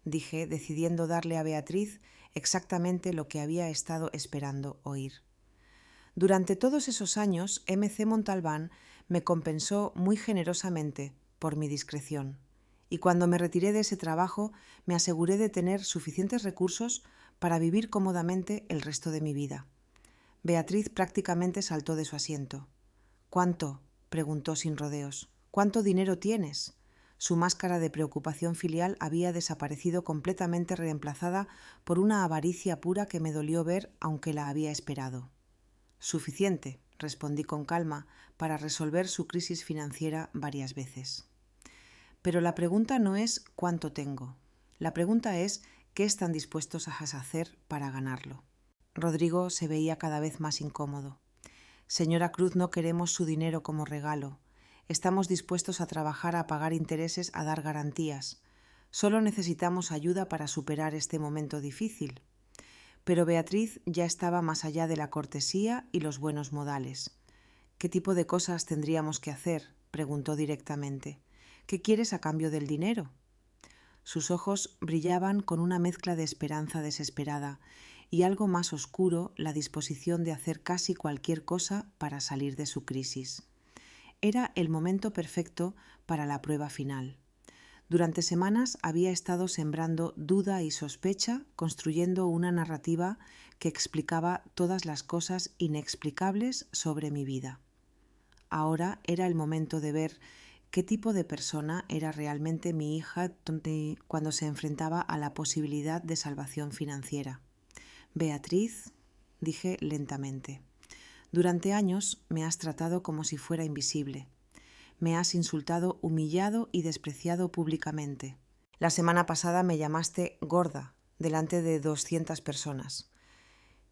dije, decidiendo darle a Beatriz exactamente lo que había estado esperando oír. Durante todos esos años, MC Montalbán me compensó muy generosamente por mi discreción, y cuando me retiré de ese trabajo me aseguré de tener suficientes recursos para vivir cómodamente el resto de mi vida. Beatriz prácticamente saltó de su asiento. «¿Cuánto?», preguntó sin rodeos. «¿Cuánto dinero tienes?». Su máscara de preocupación filial había desaparecido completamente, reemplazada por una avaricia pura que me dolió ver, aunque la había esperado. «Suficiente», respondí con calma, para resolver su crisis financiera varias veces. Pero la pregunta no es cuánto tengo. La pregunta es qué están dispuestos a hacer para ganarlo. Rodrigo se veía cada vez más incómodo. «Señora Cruz, no queremos su dinero como regalo. Estamos dispuestos a trabajar, a pagar intereses, a dar garantías. Solo necesitamos ayuda para superar este momento difícil». Pero Beatriz ya estaba más allá de la cortesía y los buenos modales. «¿Qué tipo de cosas tendríamos que hacer?», preguntó directamente. «¿Qué quieres a cambio del dinero?». Sus ojos brillaban con una mezcla de esperanza desesperada y algo más oscuro, la disposición de hacer casi cualquier cosa para salir de su crisis. Era el momento perfecto para la prueba final. Durante semanas había estado sembrando duda y sospecha, construyendo una narrativa que explicaba todas las cosas inexplicables sobre mi vida. Ahora era el momento de ver qué tipo de persona era realmente mi hija cuando se enfrentaba a la posibilidad de salvación financiera. «Beatriz», dije lentamente, «durante años me has tratado como si fuera invisible. Me has insultado, humillado y despreciado públicamente. La semana pasada me llamaste gorda delante de 200 personas.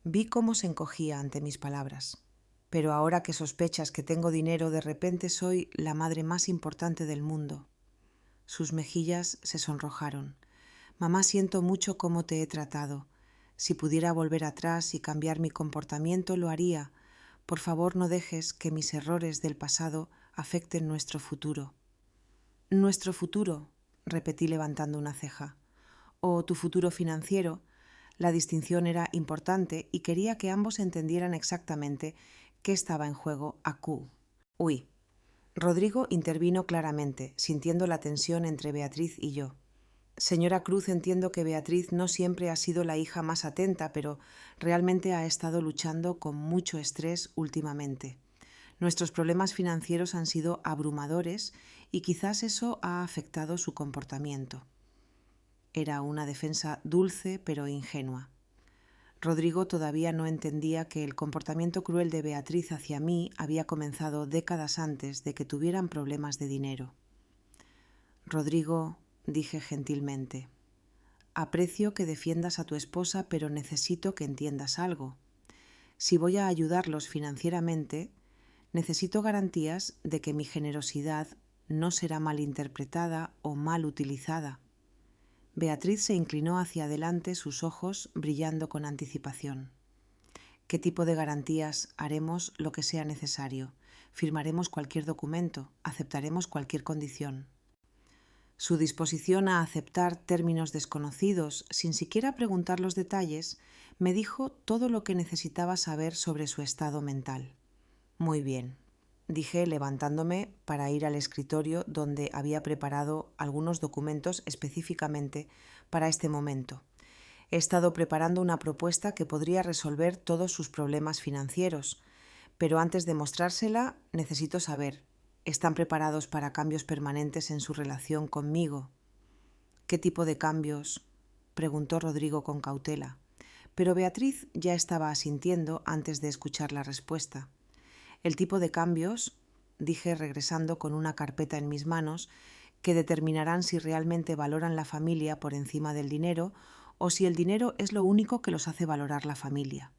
Vi cómo se encogía ante mis palabras. Pero ahora que sospechas que tengo dinero, de repente soy la madre más importante del mundo». Sus mejillas se sonrojaron. «Mamá, siento mucho cómo te he tratado. Si pudiera volver atrás y cambiar mi comportamiento, lo haría. Por favor, no dejes que mis errores del pasado afecten nuestro futuro». «¿Nuestro futuro?», repetí levantando una ceja. «¿O tu futuro financiero?». La distinción era importante y quería que ambos entendieran exactamente qué estaba en juego aquí. «Uy». Rodrigo intervino claramente, sintiendo la tensión entre Beatriz y yo. «Señora Cruz, entiendo que Beatriz no siempre ha sido la hija más atenta, pero realmente ha estado luchando con mucho estrés últimamente. Nuestros problemas financieros han sido abrumadores y quizás eso ha afectado su comportamiento». Era una defensa dulce pero ingenua. Rodrigo todavía no entendía que el comportamiento cruel de Beatriz hacia mí había comenzado décadas antes de que tuvieran problemas de dinero. «Rodrigo», dije gentilmente, «aprecio que defiendas a tu esposa, pero necesito que entiendas algo. Si voy a ayudarlos financieramente, necesito garantías de que mi generosidad no será malinterpretada o mal utilizada». Beatriz se inclinó hacia adelante, sus ojos brillando con anticipación. «¿Qué tipo de garantías? Haremos lo que sea necesario. Firmaremos cualquier documento, aceptaremos cualquier condición». Su disposición a aceptar términos desconocidos, sin siquiera preguntar los detalles, me dijo todo lo que necesitaba saber sobre su estado mental. «Muy bien», dije levantándome para ir al escritorio donde había preparado algunos documentos específicamente para este momento. He estado preparando una propuesta que podría resolver todos sus problemas financieros, pero antes de mostrársela necesito saber, ¿están preparados para cambios permanentes en su relación conmigo? «¿Qué tipo de cambios?», preguntó Rodrigo con cautela, pero Beatriz ya estaba asintiendo antes de escuchar la respuesta. «El tipo de cambios», dije regresando con una carpeta en mis manos, «que determinarán si realmente valoran la familia por encima del dinero o si el dinero es lo único que los hace valorar la familia».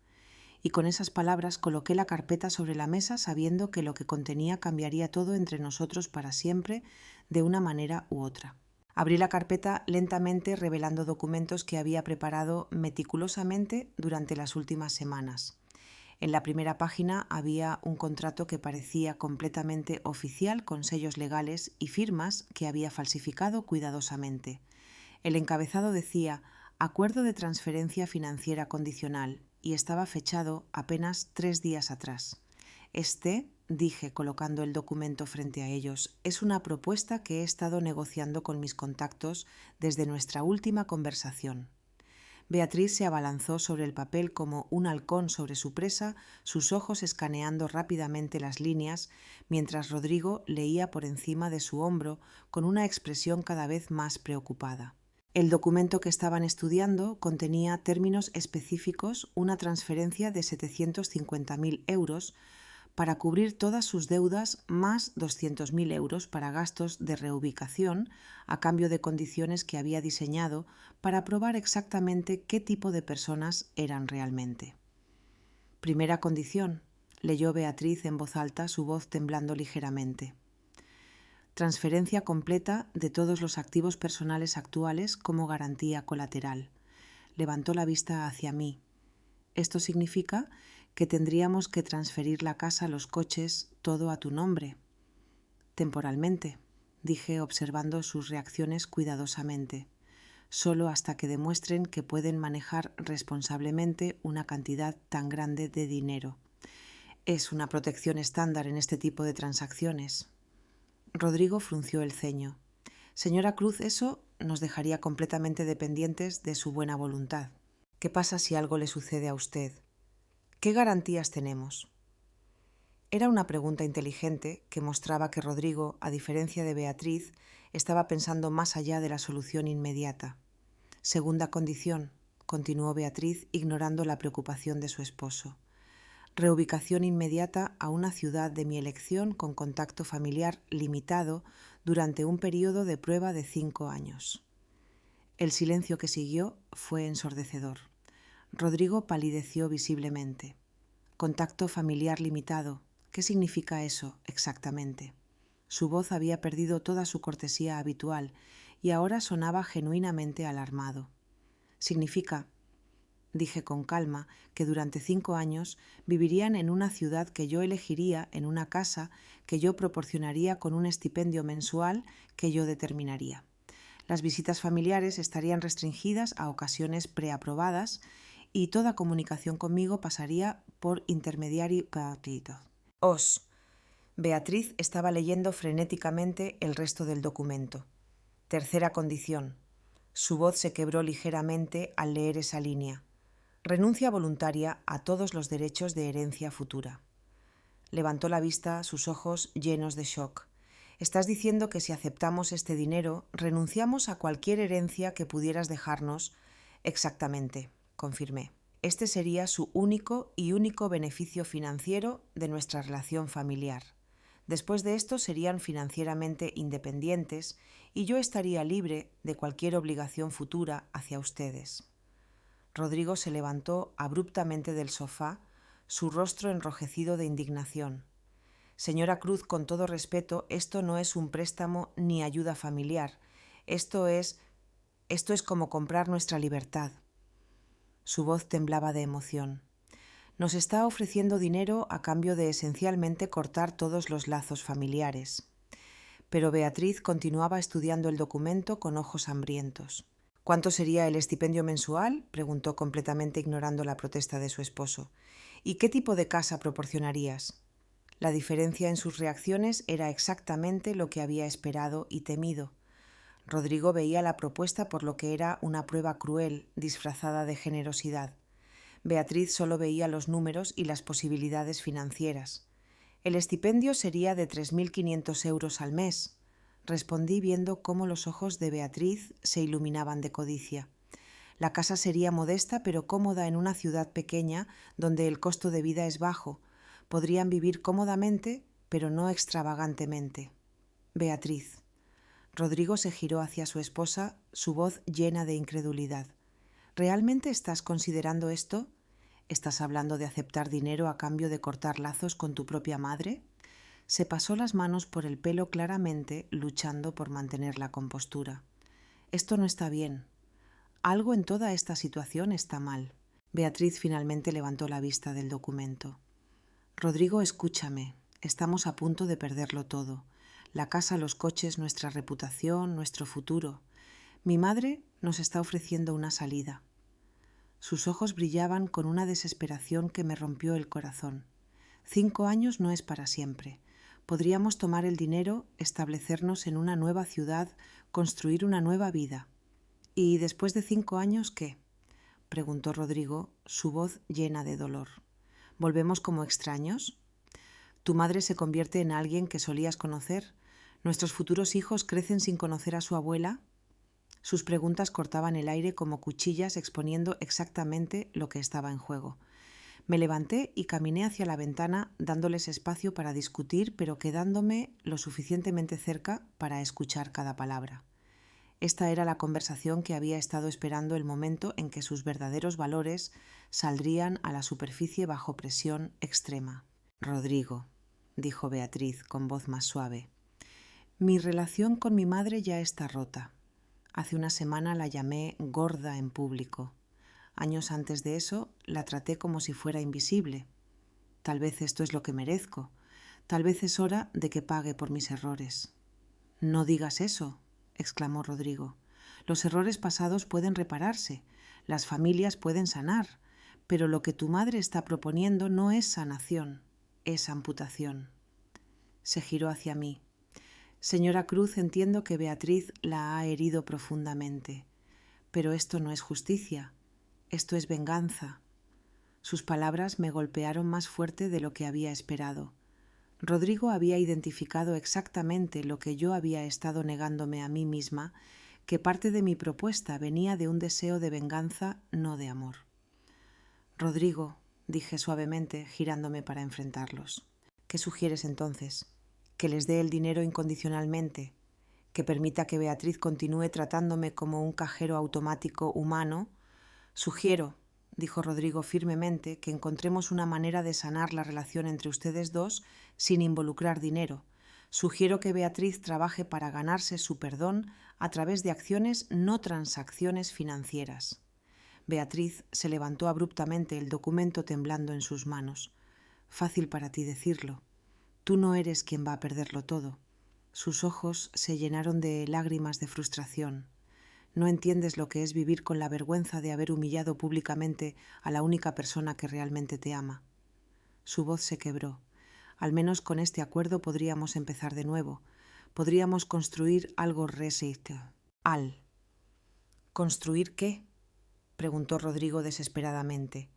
Y con esas palabras coloqué la carpeta sobre la mesa, sabiendo que lo que contenía cambiaría todo entre nosotros para siempre, de una manera u otra. Abrí la carpeta lentamente revelando documentos que había preparado meticulosamente durante las últimas semanas. En la primera página había un contrato que parecía completamente oficial con sellos legales y firmas que había falsificado cuidadosamente. El encabezado decía «Acuerdo de transferencia financiera condicional» y estaba fechado apenas 3 días atrás. Dije colocando el documento frente a ellos, es una propuesta que he estado negociando con mis contactos desde nuestra última conversación. Beatriz se abalanzó sobre el papel como un halcón sobre su presa, sus ojos escaneando rápidamente las líneas, mientras Rodrigo leía por encima de su hombro con una expresión cada vez más preocupada. El documento que estaban estudiando contenía términos específicos, una transferencia de 750.000 euros para cubrir todas sus deudas más 200.000 euros para gastos de reubicación a cambio de condiciones que había diseñado para probar exactamente qué tipo de personas eran realmente. Primera condición, leyó Beatriz en voz alta, su voz temblando ligeramente. Transferencia completa de todos los activos personales actuales como garantía colateral. Levantó la vista hacia mí. Esto significa que tendríamos que transferir la casa, los coches, todo a tu nombre. Temporalmente, dije observando sus reacciones cuidadosamente, solo hasta que demuestren que pueden manejar responsablemente una cantidad tan grande de dinero. Es una protección estándar en este tipo de transacciones. Rodrigo frunció el ceño. Señora Cruz, eso nos dejaría completamente dependientes de su buena voluntad. ¿Qué pasa si algo le sucede a usted? ¿Qué garantías tenemos? Era una pregunta inteligente que mostraba que Rodrigo, a diferencia de Beatriz, estaba pensando más allá de la solución inmediata. Segunda condición, continuó Beatriz, ignorando la preocupación de su esposo. Reubicación inmediata a una ciudad de mi elección con contacto familiar limitado durante un periodo de prueba de 5 años. El silencio que siguió fue ensordecedor. Rodrigo palideció visiblemente. Contacto familiar limitado. ¿Qué significa eso exactamente? Su voz había perdido toda su cortesía habitual y ahora sonaba genuinamente alarmado. Significa, dije con calma, que durante 5 años vivirían en una ciudad que yo elegiría, en una casa que yo proporcionaría con un estipendio mensual que yo determinaría. Las visitas familiares estarían restringidas a ocasiones preaprobadas y toda comunicación conmigo pasaría por intermediario partido. Beatriz estaba leyendo frenéticamente el resto del documento. Tercera condición. Su voz se quebró ligeramente al leer esa línea. Renuncia voluntaria a todos los derechos de herencia futura. Levantó la vista, sus ojos llenos de shock. Estás diciendo que si aceptamos este dinero, renunciamos a cualquier herencia que pudieras dejarnos. Exactamente, confirmé. Este sería su único beneficio financiero de nuestra relación familiar. Después de esto serían financieramente independientes y yo estaría libre de cualquier obligación futura hacia ustedes. Rodrigo se levantó abruptamente del sofá, su rostro enrojecido de indignación. Señora Cruz, con todo respeto, esto no es un préstamo ni ayuda familiar. Esto es como comprar nuestra libertad. Su voz temblaba de emoción. Nos está ofreciendo dinero a cambio de esencialmente cortar todos los lazos familiares. Pero Beatriz continuaba estudiando el documento con ojos hambrientos. ¿Cuánto sería el estipendio mensual?, preguntó completamente ignorando la protesta de su esposo. ¿Y qué tipo de casa proporcionarías? La diferencia en sus reacciones era exactamente lo que había esperado y temido. Rodrigo veía la propuesta por lo que era una prueba cruel, disfrazada de generosidad. Beatriz solo veía los números y las posibilidades financieras. El estipendio sería de 3.500 euros al mes. Respondí viendo cómo los ojos de Beatriz se iluminaban de codicia. La casa sería modesta pero cómoda en una ciudad pequeña donde el costo de vida es bajo. Podrían vivir cómodamente, pero no extravagantemente. Beatriz. Rodrigo se giró hacia su esposa, su voz llena de incredulidad. ¿Realmente estás considerando esto? ¿Estás hablando de aceptar dinero a cambio de cortar lazos con tu propia madre? Se pasó las manos por el pelo claramente, luchando por mantener la compostura. Esto no está bien. Algo en toda esta situación está mal. Beatriz finalmente levantó la vista del documento. Rodrigo, escúchame. Estamos a punto de perderlo todo. La casa, los coches, nuestra reputación, nuestro futuro. Mi madre nos está ofreciendo una salida. Sus ojos brillaban con una desesperación que me rompió el corazón. 5 años no es para siempre. Podríamos tomar el dinero, establecernos en una nueva ciudad, construir una nueva vida. ¿Y después de 5 años qué? Preguntó Rodrigo, su voz llena de dolor. ¿Volvemos como extraños? ¿Tu madre se convierte en alguien que solías conocer? ¿Nuestros futuros hijos crecen sin conocer a su abuela? Sus preguntas cortaban el aire como cuchillas exponiendo exactamente lo que estaba en juego. Me levanté y caminé hacia la ventana dándoles espacio para discutir, pero quedándome lo suficientemente cerca para escuchar cada palabra. Esta era la conversación que había estado esperando, el momento en que sus verdaderos valores saldrían a la superficie bajo presión extrema. Rodrigo, dijo Beatriz con voz más suave, mi relación con mi madre ya está rota. Hace una semana la llamé gorda en público. Años antes de eso la traté como si fuera invisible. Tal vez esto es lo que merezco. Tal vez es hora de que pague por mis errores. No digas eso, exclamó Rodrigo. Los errores pasados pueden repararse, las familias pueden sanar, pero lo que tu madre está proponiendo no es sanación, es amputación. Se giró hacia mí. Señora Cruz, entiendo que Beatriz la ha herido profundamente, pero esto no es justicia, esto es venganza. Sus palabras me golpearon más fuerte de lo que había esperado. Rodrigo había identificado exactamente lo que yo había estado negándome a mí misma, que parte de mi propuesta venía de un deseo de venganza, no de amor. Rodrigo, dije suavemente, girándome para enfrentarlos. ¿Qué sugieres entonces? ¿Que les dé el dinero incondicionalmente? ¿Que permita que Beatriz continúe tratándome como un cajero automático humano? Sugiero, dijo Rodrigo firmemente, que encontremos una manera de sanar la relación entre ustedes dos sin involucrar dinero. Sugiero que Beatriz trabaje para ganarse su perdón a través de acciones, no transacciones financieras. Beatriz se levantó abruptamente, el documento temblando en sus manos. Fácil para ti decirlo. Tú no eres quien va a perderlo todo. Sus ojos se llenaron de lágrimas de frustración. No entiendes lo que es vivir con la vergüenza de haber humillado públicamente a la única persona que realmente te ama. Su voz se quebró. Al menos con este acuerdo podríamos empezar de nuevo. Podríamos construir algo real. ¿Construir qué? Preguntó Rodrigo desesperadamente.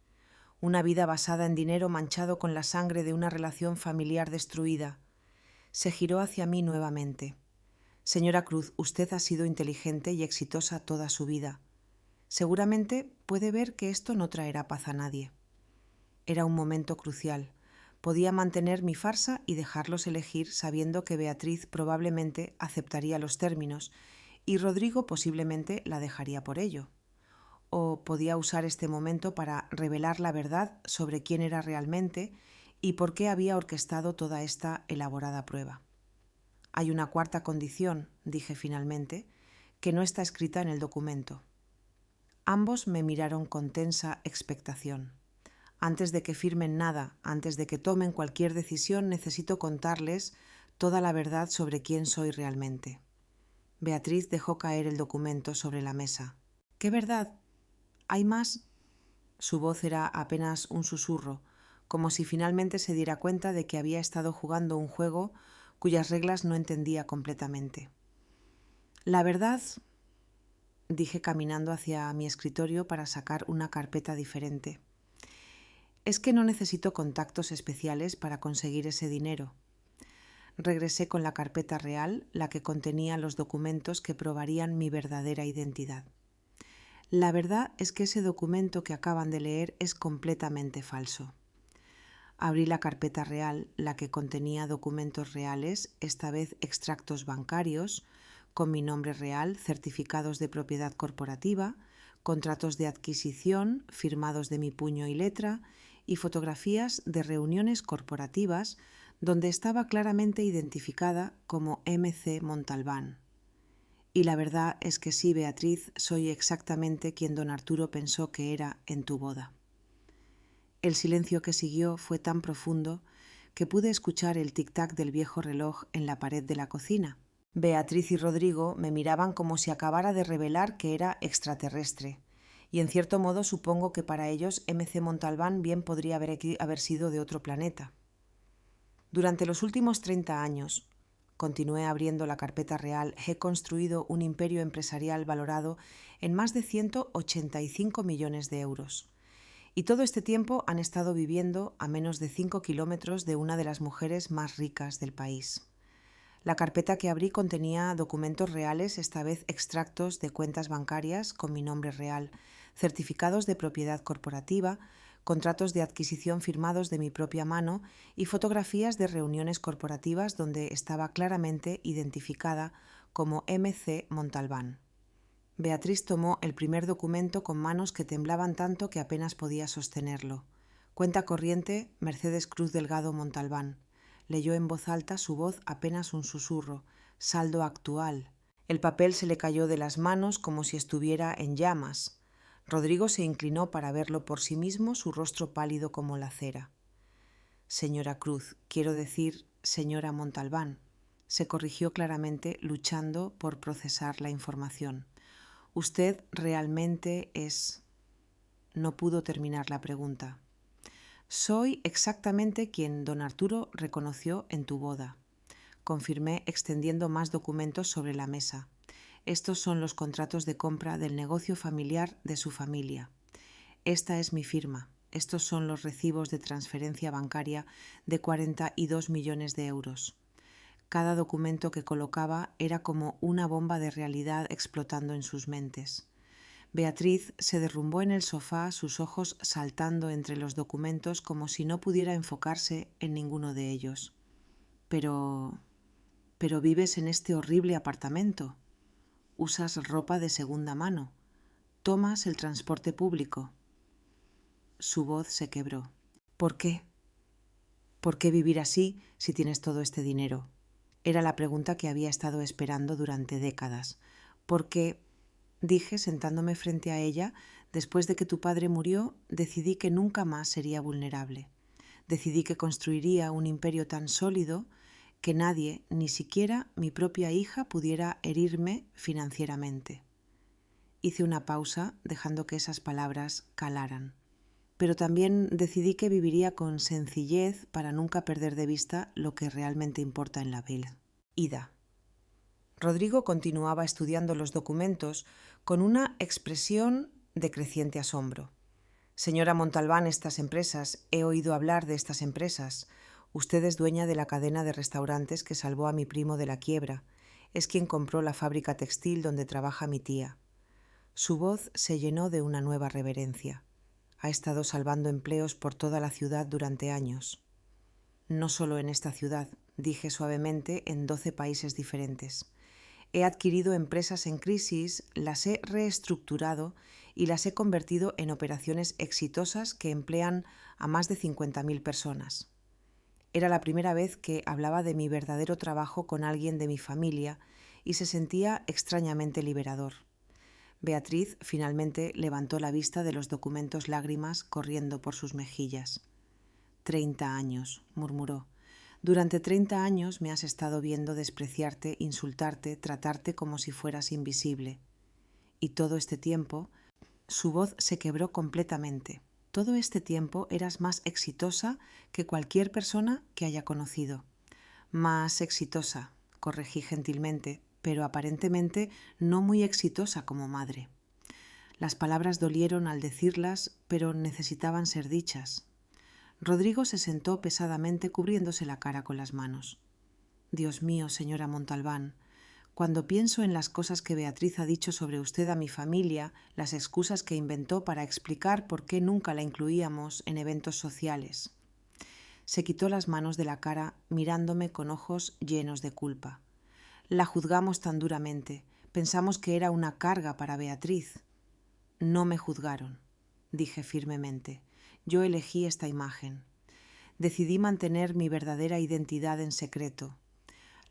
Una vida basada en dinero manchado con la sangre de una relación familiar destruida. Se giró hacia mí nuevamente. Señora Cruz, usted ha sido inteligente y exitosa toda su vida. Seguramente puede ver que esto no traerá paz a nadie. Era un momento crucial. Podía mantener mi farsa y dejarlos elegir sabiendo que Beatriz probablemente aceptaría los términos y Rodrigo posiblemente la dejaría por ello. O podía usar este momento para revelar la verdad sobre quién era realmente y por qué había orquestado toda esta elaborada prueba. Hay una cuarta condición, dije finalmente, que no está escrita en el documento. Ambos me miraron con tensa expectación. Antes de que firmen nada, antes de que tomen cualquier decisión, necesito contarles toda la verdad sobre quién soy realmente. Beatriz dejó caer el documento sobre la mesa. ¿Qué verdad? ¿Hay más? Su voz era apenas un susurro, como si finalmente se diera cuenta de que había estado jugando un juego cuyas reglas no entendía completamente. La verdad, dije caminando hacia mi escritorio para sacar una carpeta diferente, es que no necesito contactos especiales para conseguir ese dinero. Regresé con la carpeta real, la que contenía los documentos que probarían mi verdadera identidad. La verdad es que ese documento que acaban de leer es completamente falso. Abrí la carpeta real, la que contenía documentos reales, esta vez extractos bancarios, con mi nombre real, certificados de propiedad corporativa, contratos de adquisición firmados de mi puño y letra y fotografías de reuniones corporativas donde estaba claramente identificada como MC Montalbán. Y la verdad es que sí, Beatriz, soy exactamente quien don Arturo pensó que era en tu boda. El silencio que siguió fue tan profundo que pude escuchar el tic-tac del viejo reloj en la pared de la cocina. Beatriz y Rodrigo me miraban como si acabara de revelar que era extraterrestre, y en cierto modo supongo que para ellos MC Montalbán bien podría haber sido de otro planeta. Durante los últimos 30 años, continué abriendo la carpeta real, he construido un imperio empresarial valorado en más de 185 millones de euros. Y todo este tiempo han estado viviendo a menos de 5 kilómetros de una de las mujeres más ricas del país. La carpeta que abrí contenía documentos reales, esta vez extractos de cuentas bancarias con mi nombre real, certificados de propiedad corporativa, contratos de adquisición firmados de mi propia mano y fotografías de reuniones corporativas donde estaba claramente identificada como MC Montalbán. Beatriz tomó el primer documento con manos que temblaban tanto que apenas podía sostenerlo. Cuenta corriente Mercedes Cruz Delgado Montalbán. Leyó en voz alta, su voz apenas un susurro. Saldo actual. El papel se le cayó de las manos como si estuviera en llamas. Rodrigo se inclinó para verlo por sí mismo, su rostro pálido como la cera. Señora Cruz, quiero decir señora Montalbán. Se corrigió claramente, luchando por procesar la información. Usted realmente es... No pudo terminar la pregunta. Soy exactamente quien don Arturo reconoció en tu boda. Confirmé extendiendo más documentos sobre la mesa. Estos son los contratos de compra del negocio familiar de su familia. Esta es mi firma. Estos son los recibos de transferencia bancaria de 42 millones de euros. Cada documento que colocaba era como una bomba de realidad explotando en sus mentes. Beatriz se derrumbó en el sofá, sus ojos saltando entre los documentos como si no pudiera enfocarse en ninguno de ellos. Pero vives en este horrible apartamento. Usas ropa de segunda mano. Tomas el transporte público. Su voz se quebró. ¿Por qué? ¿Por qué vivir así si tienes todo este dinero? Era la pregunta que había estado esperando durante décadas. Porque, dije sentándome frente a ella, después de que tu padre murió, decidí que nunca más sería vulnerable. Decidí que construiría un imperio tan sólido que nadie, ni siquiera mi propia hija, pudiera herirme financieramente. Hice una pausa, dejando que esas palabras calaran. Pero también decidí que viviría con sencillez para nunca perder de vista lo que realmente importa en la vida. Ida. Rodrigo continuaba estudiando los documentos con una expresión de creciente asombro. Señora Montalbán, estas empresas, he oído hablar de estas empresas. Usted es dueña de la cadena de restaurantes que salvó a mi primo de la quiebra. Es quien compró la fábrica textil donde trabaja mi tía. Su voz se llenó de una nueva reverencia. Ha estado salvando empleos por toda la ciudad durante años. No solo en esta ciudad, dije suavemente, en 12 países diferentes. He adquirido empresas en crisis, las he reestructurado y las he convertido en operaciones exitosas que emplean a más de 50.000 personas. Era la primera vez que hablaba de mi verdadero trabajo con alguien de mi familia y se sentía extrañamente liberador. Beatriz finalmente levantó la vista de los documentos, lágrimas corriendo por sus mejillas. 30 años, murmuró. Durante 30 años me has estado viendo despreciarte, insultarte, tratarte como si fueras invisible. Y todo este tiempo, su voz se quebró completamente. Todo este tiempo eras más exitosa que cualquier persona que haya conocido. Más exitosa, corregí gentilmente, pero aparentemente no muy exitosa como madre. Las palabras dolieron al decirlas, pero necesitaban ser dichas. Rodrigo se sentó pesadamente cubriéndose la cara con las manos. Dios mío, señora Montalbán, cuando pienso en las cosas que Beatriz ha dicho sobre usted a mi familia, las excusas que inventó para explicar por qué nunca la incluíamos en eventos sociales. Se quitó las manos de la cara, mirándome con ojos llenos de culpa. La juzgamos tan duramente. Pensamos que era una carga para Beatriz. No me juzgaron, dije firmemente. Yo elegí esta imagen. Decidí mantener mi verdadera identidad en secreto.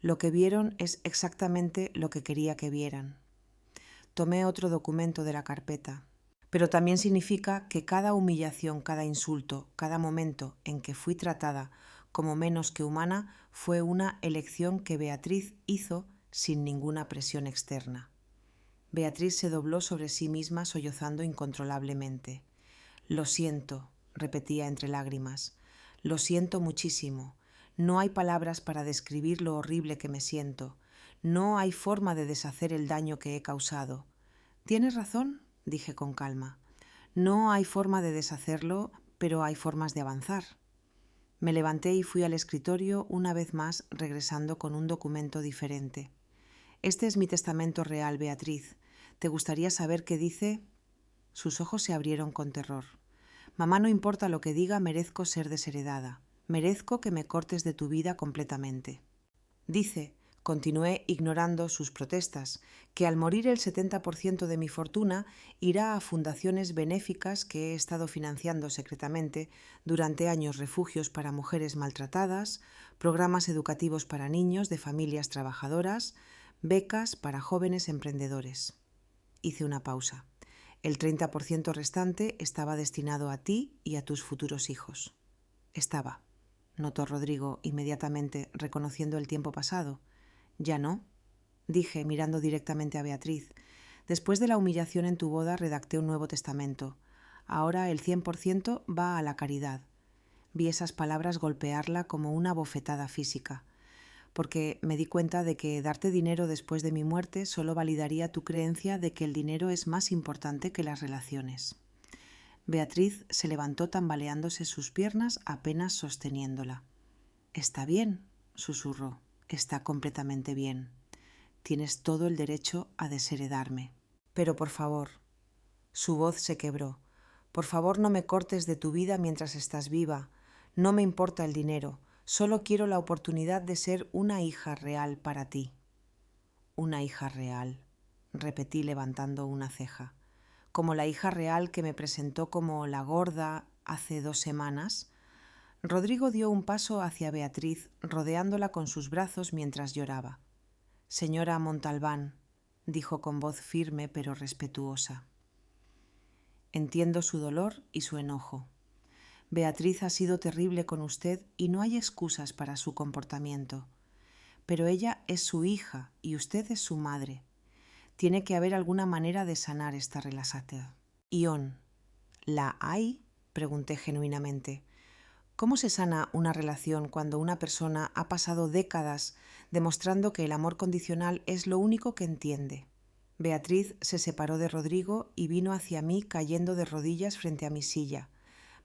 Lo que vieron es exactamente lo que quería que vieran. Tomé otro documento de la carpeta. Pero también significa que cada humillación, cada insulto, cada momento en que fui tratada como menos que humana fue una elección que Beatriz hizo sin ninguna presión externa. Beatriz se dobló sobre sí misma sollozando incontrolablemente. «Lo siento», repetía entre lágrimas. «Lo siento muchísimo. No hay palabras para describir lo horrible que me siento. No hay forma de deshacer el daño que he causado». «¿Tienes razón?», dije con calma. «No hay forma de deshacerlo, pero hay formas de avanzar». Me levanté y fui al escritorio una vez más, regresando con un documento diferente. «Este es mi testamento real, Beatriz. ¿Te gustaría saber qué dice?» Sus ojos se abrieron con terror. «Mamá, no importa lo que diga, merezco ser desheredada. Merezco que me cortes de tu vida completamente». Dice, continué ignorando sus protestas, que al morir el 70% de mi fortuna irá a fundaciones benéficas que he estado financiando secretamente durante años, refugios para mujeres maltratadas, programas educativos para niños de familias trabajadoras, becas para jóvenes emprendedores. Hice una pausa. El 30% restante estaba destinado a ti y a tus futuros hijos. Estaba, notó Rodrigo inmediatamente, reconociendo el tiempo pasado. «¿Ya no?», dije, mirando directamente a Beatriz. «Después de la humillación en tu boda redacté un nuevo testamento. Ahora el 100% va a la caridad». Vi esas palabras golpearla como una bofetada física, porque me di cuenta de que darte dinero después de mi muerte solo validaría tu creencia de que el dinero es más importante que las relaciones. Beatriz se levantó tambaleándose sus piernas, apenas sosteniéndola. «Está bien», susurró. «Está completamente bien. Tienes todo el derecho a desheredarme. Pero por favor». Su voz se quebró. «Por favor, no me cortes de tu vida mientras estás viva. No me importa el dinero. Solo quiero la oportunidad de ser una hija real para ti». «Una hija real», repetí levantando una ceja. «Como la hija real que me presentó como la gorda hace 2 semanas». Rodrigo dio un paso hacia Beatriz, rodeándola con sus brazos mientras lloraba. «Señora Montalbán», dijo con voz firme pero respetuosa. «Entiendo su dolor y su enojo. Beatriz ha sido terrible con usted y no hay excusas para su comportamiento. Pero ella es su hija y usted es su madre. Tiene que haber alguna manera de sanar esta relación». «Ión, ¿la hay?», pregunté genuinamente. ¿Cómo se sana una relación cuando una persona ha pasado décadas demostrando que el amor condicional es lo único que entiende? Beatriz se separó de Rodrigo y vino hacia mí cayendo de rodillas frente a mi silla.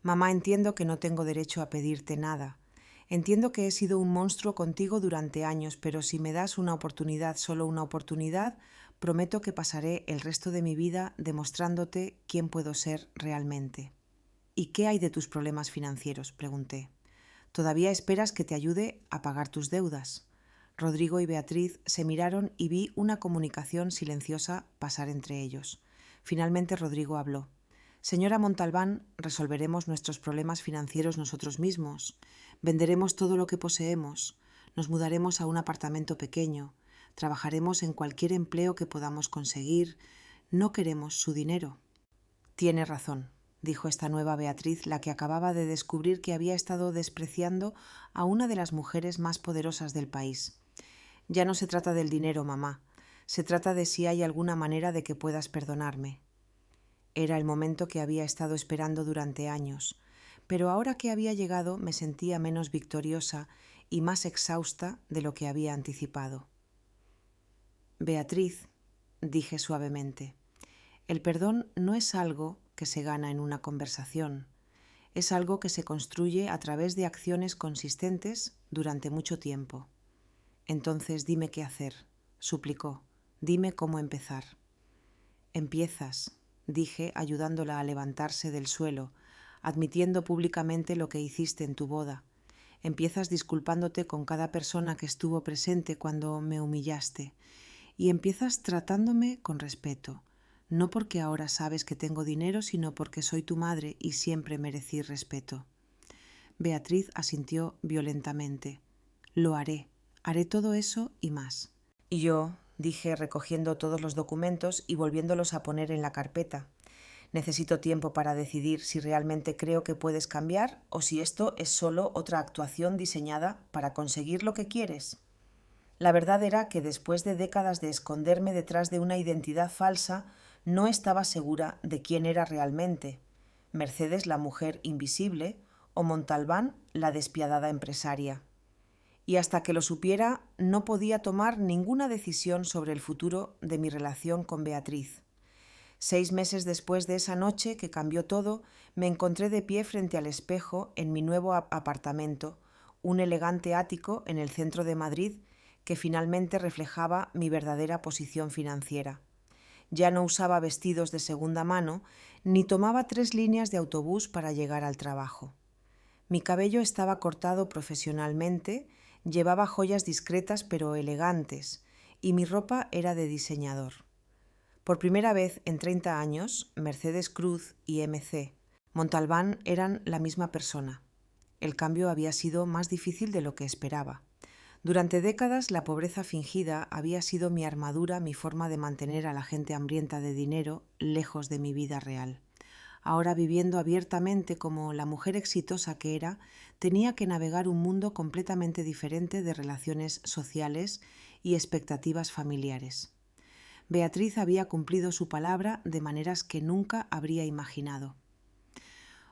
«Mamá, entiendo que no tengo derecho a pedirte nada. Entiendo que he sido un monstruo contigo durante años, pero si me das una oportunidad, solo una oportunidad, prometo que pasaré el resto de mi vida demostrándote quién puedo ser realmente». «¿Y qué hay de tus problemas financieros?», pregunté. «¿Todavía esperas que te ayude a pagar tus deudas?». Rodrigo y Beatriz se miraron y vi una comunicación silenciosa pasar entre ellos. Finalmente Rodrigo habló. «Señora Montalbán, resolveremos nuestros problemas financieros nosotros mismos. Venderemos todo lo que poseemos. Nos mudaremos a un apartamento pequeño. Trabajaremos en cualquier empleo que podamos conseguir. No queremos su dinero». «Tiene razón», dijo esta nueva Beatriz, la que acababa de descubrir que había estado despreciando a una de las mujeres más poderosas del país. «Ya no se trata del dinero, mamá. Se trata de si hay alguna manera de que puedas perdonarme». Era el momento que había estado esperando durante años, pero ahora que había llegado me sentía menos victoriosa y más exhausta de lo que había anticipado. «Beatriz», dije suavemente, «el perdón no es algo que se gana en una conversación. Es algo que se construye a través de acciones consistentes durante mucho tiempo. Entonces dime qué hacer», suplicó. «Dime cómo empezar». «Empiezas», dije, ayudándola a levantarse del suelo, admitiendo públicamente lo que hiciste en tu boda. «Empiezas disculpándote con cada persona que estuvo presente cuando me humillaste. Y empiezas tratándome con respeto. No porque ahora sabes que tengo dinero, sino porque soy tu madre y siempre merecí respeto». Beatriz asintió violentamente. «Lo haré», Haré todo eso y más. Y yo, dije recogiendo todos los documentos y volviéndolos a poner en la carpeta. Necesito tiempo para decidir si realmente creo que puedes cambiar o si esto es solo otra actuación diseñada para conseguir lo que quieres. La verdad era que después de décadas de esconderme detrás de una identidad falsa, no estaba segura de quién era realmente. Mercedes, la mujer invisible, o Montalbán, la despiadada empresaria. Y hasta que lo supiera, no podía tomar ninguna decisión sobre el futuro de mi relación con Beatriz. 6 meses después de esa noche que cambió todo, me encontré de pie frente al espejo en mi nuevo apartamento, un elegante ático en el centro de Madrid que finalmente reflejaba mi verdadera posición financiera. Ya no usaba vestidos de segunda mano, ni tomaba 3 líneas de autobús para llegar al trabajo. Mi cabello estaba cortado profesionalmente, llevaba joyas discretas pero elegantes, y mi ropa era de diseñador. Por primera vez en 30 años, Mercedes Cruz y MC Montalbán eran la misma persona. El cambio había sido más difícil de lo que esperaba. Durante décadas, la pobreza fingida había sido mi armadura, mi forma de mantener a la gente hambrienta de dinero lejos de mi vida real. Ahora, viviendo abiertamente como la mujer exitosa que era, tenía que navegar un mundo completamente diferente de relaciones sociales y expectativas familiares. Beatriz había cumplido su palabra de maneras que nunca habría imaginado.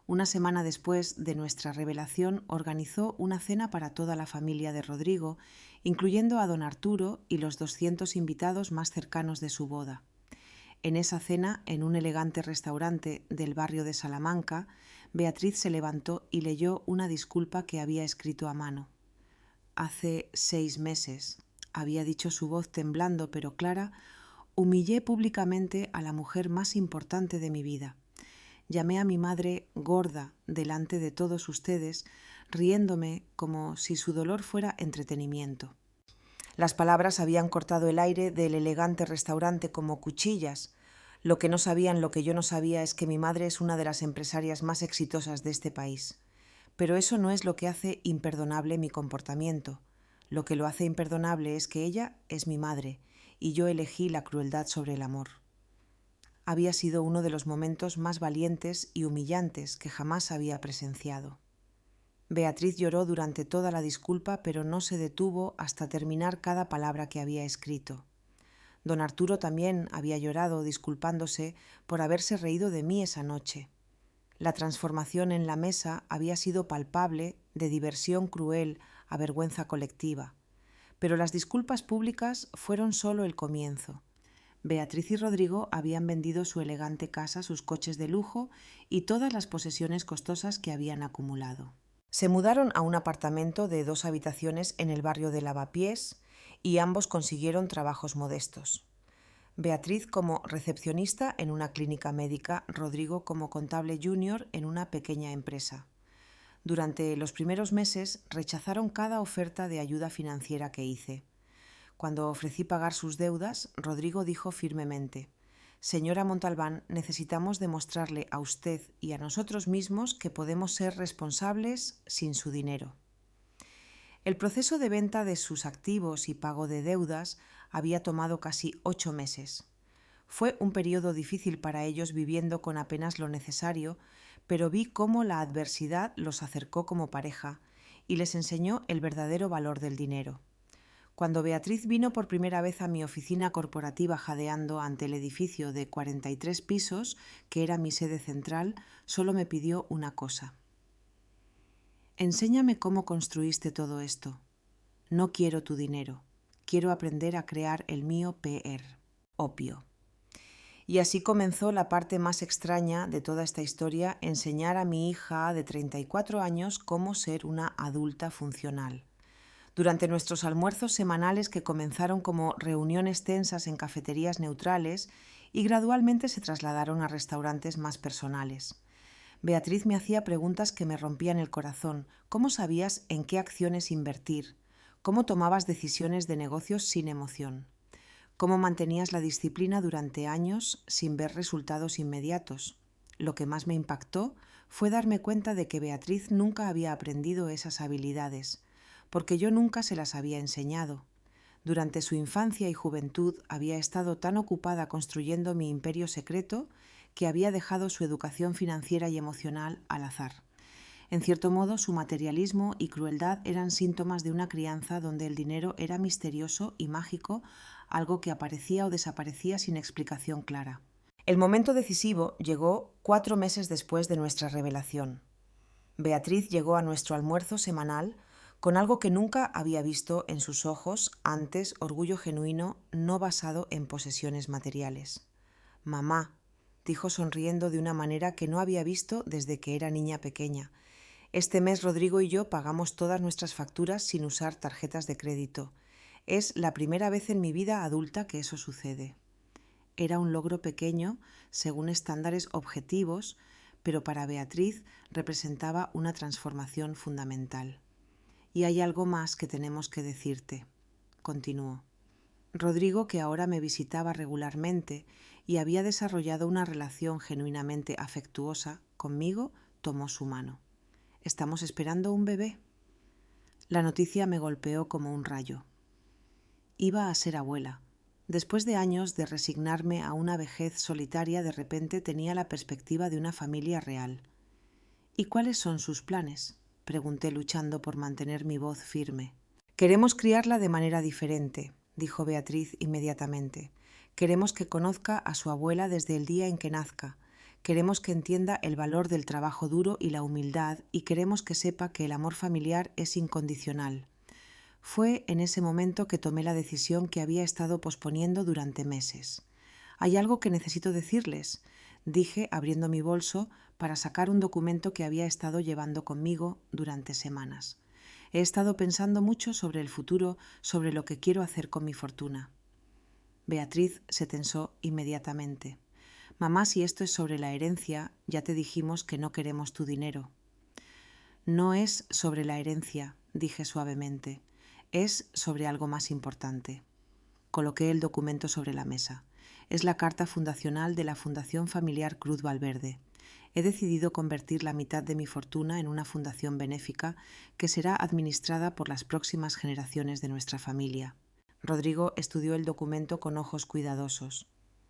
Una semana después de nuestra revelación, organizó una cena para toda la familia de Rodrigo, incluyendo a don Arturo y los 200 invitados más cercanos de su boda. En esa cena, en un elegante restaurante del barrio de Salamanca, Beatriz se levantó y leyó una disculpa que había escrito a mano. Hace 6 meses, había dicho su voz temblando pero clara, humillé públicamente a la mujer más importante de mi vida. Llamé a mi madre gorda delante de todos ustedes, riéndome como si su dolor fuera entretenimiento. Las palabras habían cortado el aire del elegante restaurante como cuchillas. Lo que no sabían, lo que yo no sabía, es que mi madre es una de las empresarias más exitosas de este país. Pero eso no es lo que hace imperdonable mi comportamiento. Lo que lo hace imperdonable es que ella es mi madre, y yo elegí la crueldad sobre el amor. Había sido uno de los momentos más valientes y humillantes que jamás había presenciado. Beatriz lloró durante toda la disculpa, pero no se detuvo hasta terminar cada palabra que había escrito. Don Arturo también había llorado, disculpándose por haberse reído de mí esa noche. La transformación en la mesa había sido palpable, de diversión cruel a vergüenza colectiva. Pero las disculpas públicas fueron solo el comienzo. Beatriz y Rodrigo habían vendido su elegante casa, sus coches de lujo y todas las posesiones costosas que habían acumulado. Se mudaron a un apartamento de 2 habitaciones en el barrio de Lavapiés y ambos consiguieron trabajos modestos. Beatriz como recepcionista en una clínica médica, Rodrigo como contable junior en una pequeña empresa. Durante los primeros meses rechazaron cada oferta de ayuda financiera que hice. Cuando ofrecí pagar sus deudas, Rodrigo dijo firmemente: «Señora Montalbán, necesitamos demostrarle a usted y a nosotros mismos que podemos ser responsables sin su dinero». El proceso de venta de sus activos y pago de deudas había tomado casi 8 meses. Fue un periodo difícil para ellos, viviendo con apenas lo necesario, pero vi cómo la adversidad los acercó como pareja y les enseñó el verdadero valor del dinero. Cuando Beatriz vino por primera vez a mi oficina corporativa jadeando ante el edificio de 43 pisos, que era mi sede central, solo me pidió una cosa: «Enséñame cómo construiste todo esto. No quiero tu dinero. Quiero aprender a crear el mío PR, opio». Y así comenzó la parte más extraña de toda esta historia: enseñar a mi hija de 34 años cómo ser una adulta funcional. Durante nuestros almuerzos semanales, que comenzaron como reuniones tensas en cafeterías neutrales y gradualmente se trasladaron a restaurantes más personales. Beatriz me hacía preguntas que me rompían el corazón. ¿Cómo sabías en qué acciones invertir? ¿Cómo tomabas decisiones de negocios sin emoción? ¿Cómo mantenías la disciplina durante años sin ver resultados inmediatos? Lo que más me impactó fue darme cuenta de que Beatriz nunca había aprendido esas habilidades. porque yo nunca se las había enseñado. Durante su infancia y juventud había estado tan ocupada construyendo mi imperio secreto que había dejado su educación financiera y emocional al azar. En cierto modo, su materialismo y crueldad eran síntomas de una crianza donde el dinero era misterioso y mágico, algo que aparecía o desaparecía sin explicación clara. El momento decisivo llegó 4 meses después de nuestra revelación. Beatriz llegó a nuestro almuerzo semanal con algo que nunca había visto en sus ojos antes, orgullo genuino no basado en posesiones materiales. «Mamá», dijo sonriendo de una manera que no había visto desde que era niña pequeña, «este mes Rodrigo y yo pagamos todas nuestras facturas sin usar tarjetas de crédito. Es la primera vez en mi vida adulta que eso sucede». Era un logro pequeño, según estándares objetivos, pero para Beatriz representaba una transformación fundamental. «Y hay algo más que tenemos que decirte», continuó. Rodrigo, que ahora me visitaba regularmente y había desarrollado una relación genuinamente afectuosa conmigo, tomó su mano. «¿Estamos esperando un bebé?». La noticia me golpeó como un rayo. Iba a ser abuela. Después de años de resignarme a una vejez solitaria, de repente tenía la perspectiva de una familia real. «¿Y cuáles son sus planes?», pregunté luchando por mantener mi voz firme. «Queremos criarla de manera diferente», dijo Beatriz inmediatamente. «Queremos que conozca a su abuela desde el día en que nazca. Queremos que entienda el valor del trabajo duro y la humildad y queremos que sepa que el amor familiar es incondicional». Fue en ese momento que tomé la decisión que había estado posponiendo durante meses. «Hay algo que necesito decirles», dije abriendo mi bolso para sacar un documento que había estado llevando conmigo durante semanas. «He estado pensando mucho sobre el futuro, sobre lo que quiero hacer con mi fortuna». Beatriz se tensó inmediatamente. «Mamá, si esto es sobre la herencia, ya te dijimos que no queremos tu dinero». «No es sobre la herencia», dije suavemente. «Es sobre algo más importante». Coloqué el documento sobre la mesa. Es la carta fundacional de la Fundación Familiar Cruz Valverde. He decidido convertir la mitad de mi fortuna en una fundación benéfica que será administrada por las próximas generaciones de nuestra familia. Rodrigo estudió el documento con ojos cuidadosos.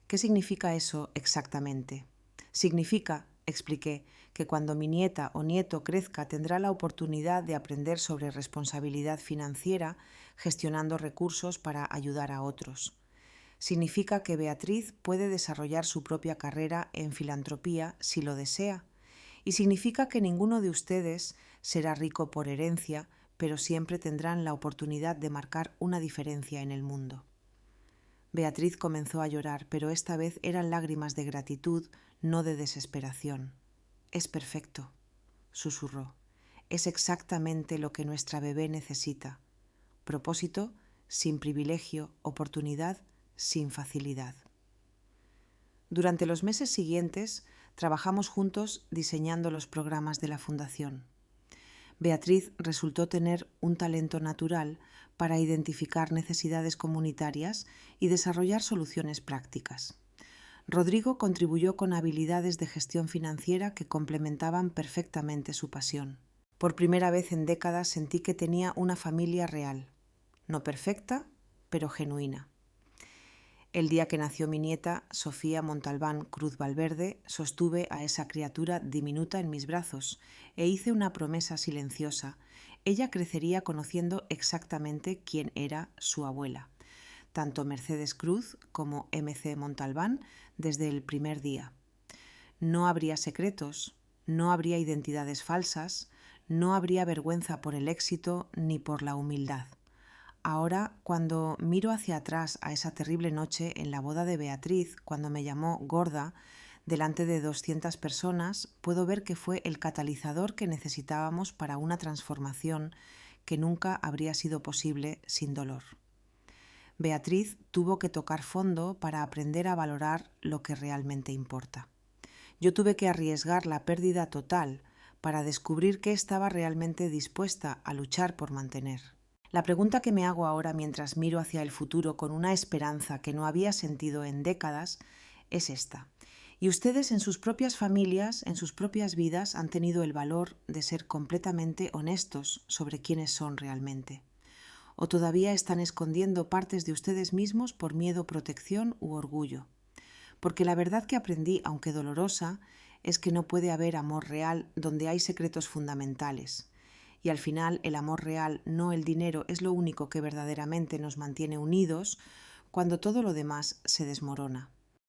«¿Qué significa eso exactamente?». «Significa», expliqué, «que cuando mi nieta o nieto crezca tendrá la oportunidad de aprender sobre responsabilidad financiera, gestionando recursos para ayudar a otros. Significa que Beatriz puede desarrollar su propia carrera en filantropía si lo desea. Y significa que ninguno de ustedes será rico por herencia, pero siempre tendrán la oportunidad de marcar una diferencia en el mundo». Beatriz comenzó a llorar, pero esta vez eran lágrimas de gratitud, no de desesperación. «Es perfecto», susurró. «Es exactamente lo que nuestra bebé necesita. Propósito sin privilegio, oportunidad sin facilidad». Durante los meses siguientes trabajamos juntos diseñando los programas de la Fundación. Beatriz resultó tener un talento natural para identificar necesidades comunitarias y desarrollar soluciones prácticas. Rodrigo contribuyó con habilidades de gestión financiera que complementaban perfectamente su pasión. Por primera vez en décadas sentí que tenía una familia real, no perfecta, pero genuina. El día que nació mi nieta, Sofía Montalbán Cruz Valverde, sostuve a esa criatura diminuta en mis brazos e hice una promesa silenciosa. Ella crecería conociendo exactamente quién era su abuela, tanto Mercedes Cruz como MC Montalbán, desde el primer día. No habría secretos, no habría identidades falsas, no habría vergüenza por el éxito ni por la humildad. Ahora, cuando miro hacia atrás a esa terrible noche en la boda de Beatriz, cuando me llamó gorda, delante de 200 personas, puedo ver que fue el catalizador que necesitábamos para una transformación que nunca habría sido posible sin dolor. Beatriz tuvo que tocar fondo para aprender a valorar lo que realmente importa. Yo tuve que arriesgar la pérdida total para descubrir qué estaba realmente dispuesta a luchar por mantener. La pregunta que me hago ahora mientras miro hacia el futuro con una esperanza que no había sentido en décadas es esta. Y ustedes en sus propias familias, en sus propias vidas, han tenido el valor de ser completamente honestos sobre quiénes son realmente. O todavía están escondiendo partes de ustedes mismos por miedo, protección u orgullo. Porque la verdad que aprendí, aunque dolorosa, es que no puede haber amor real donde hay secretos fundamentales. Y al final el amor real, no el dinero, es lo único que verdaderamente nos mantiene unidos cuando todo lo demás se desmorona.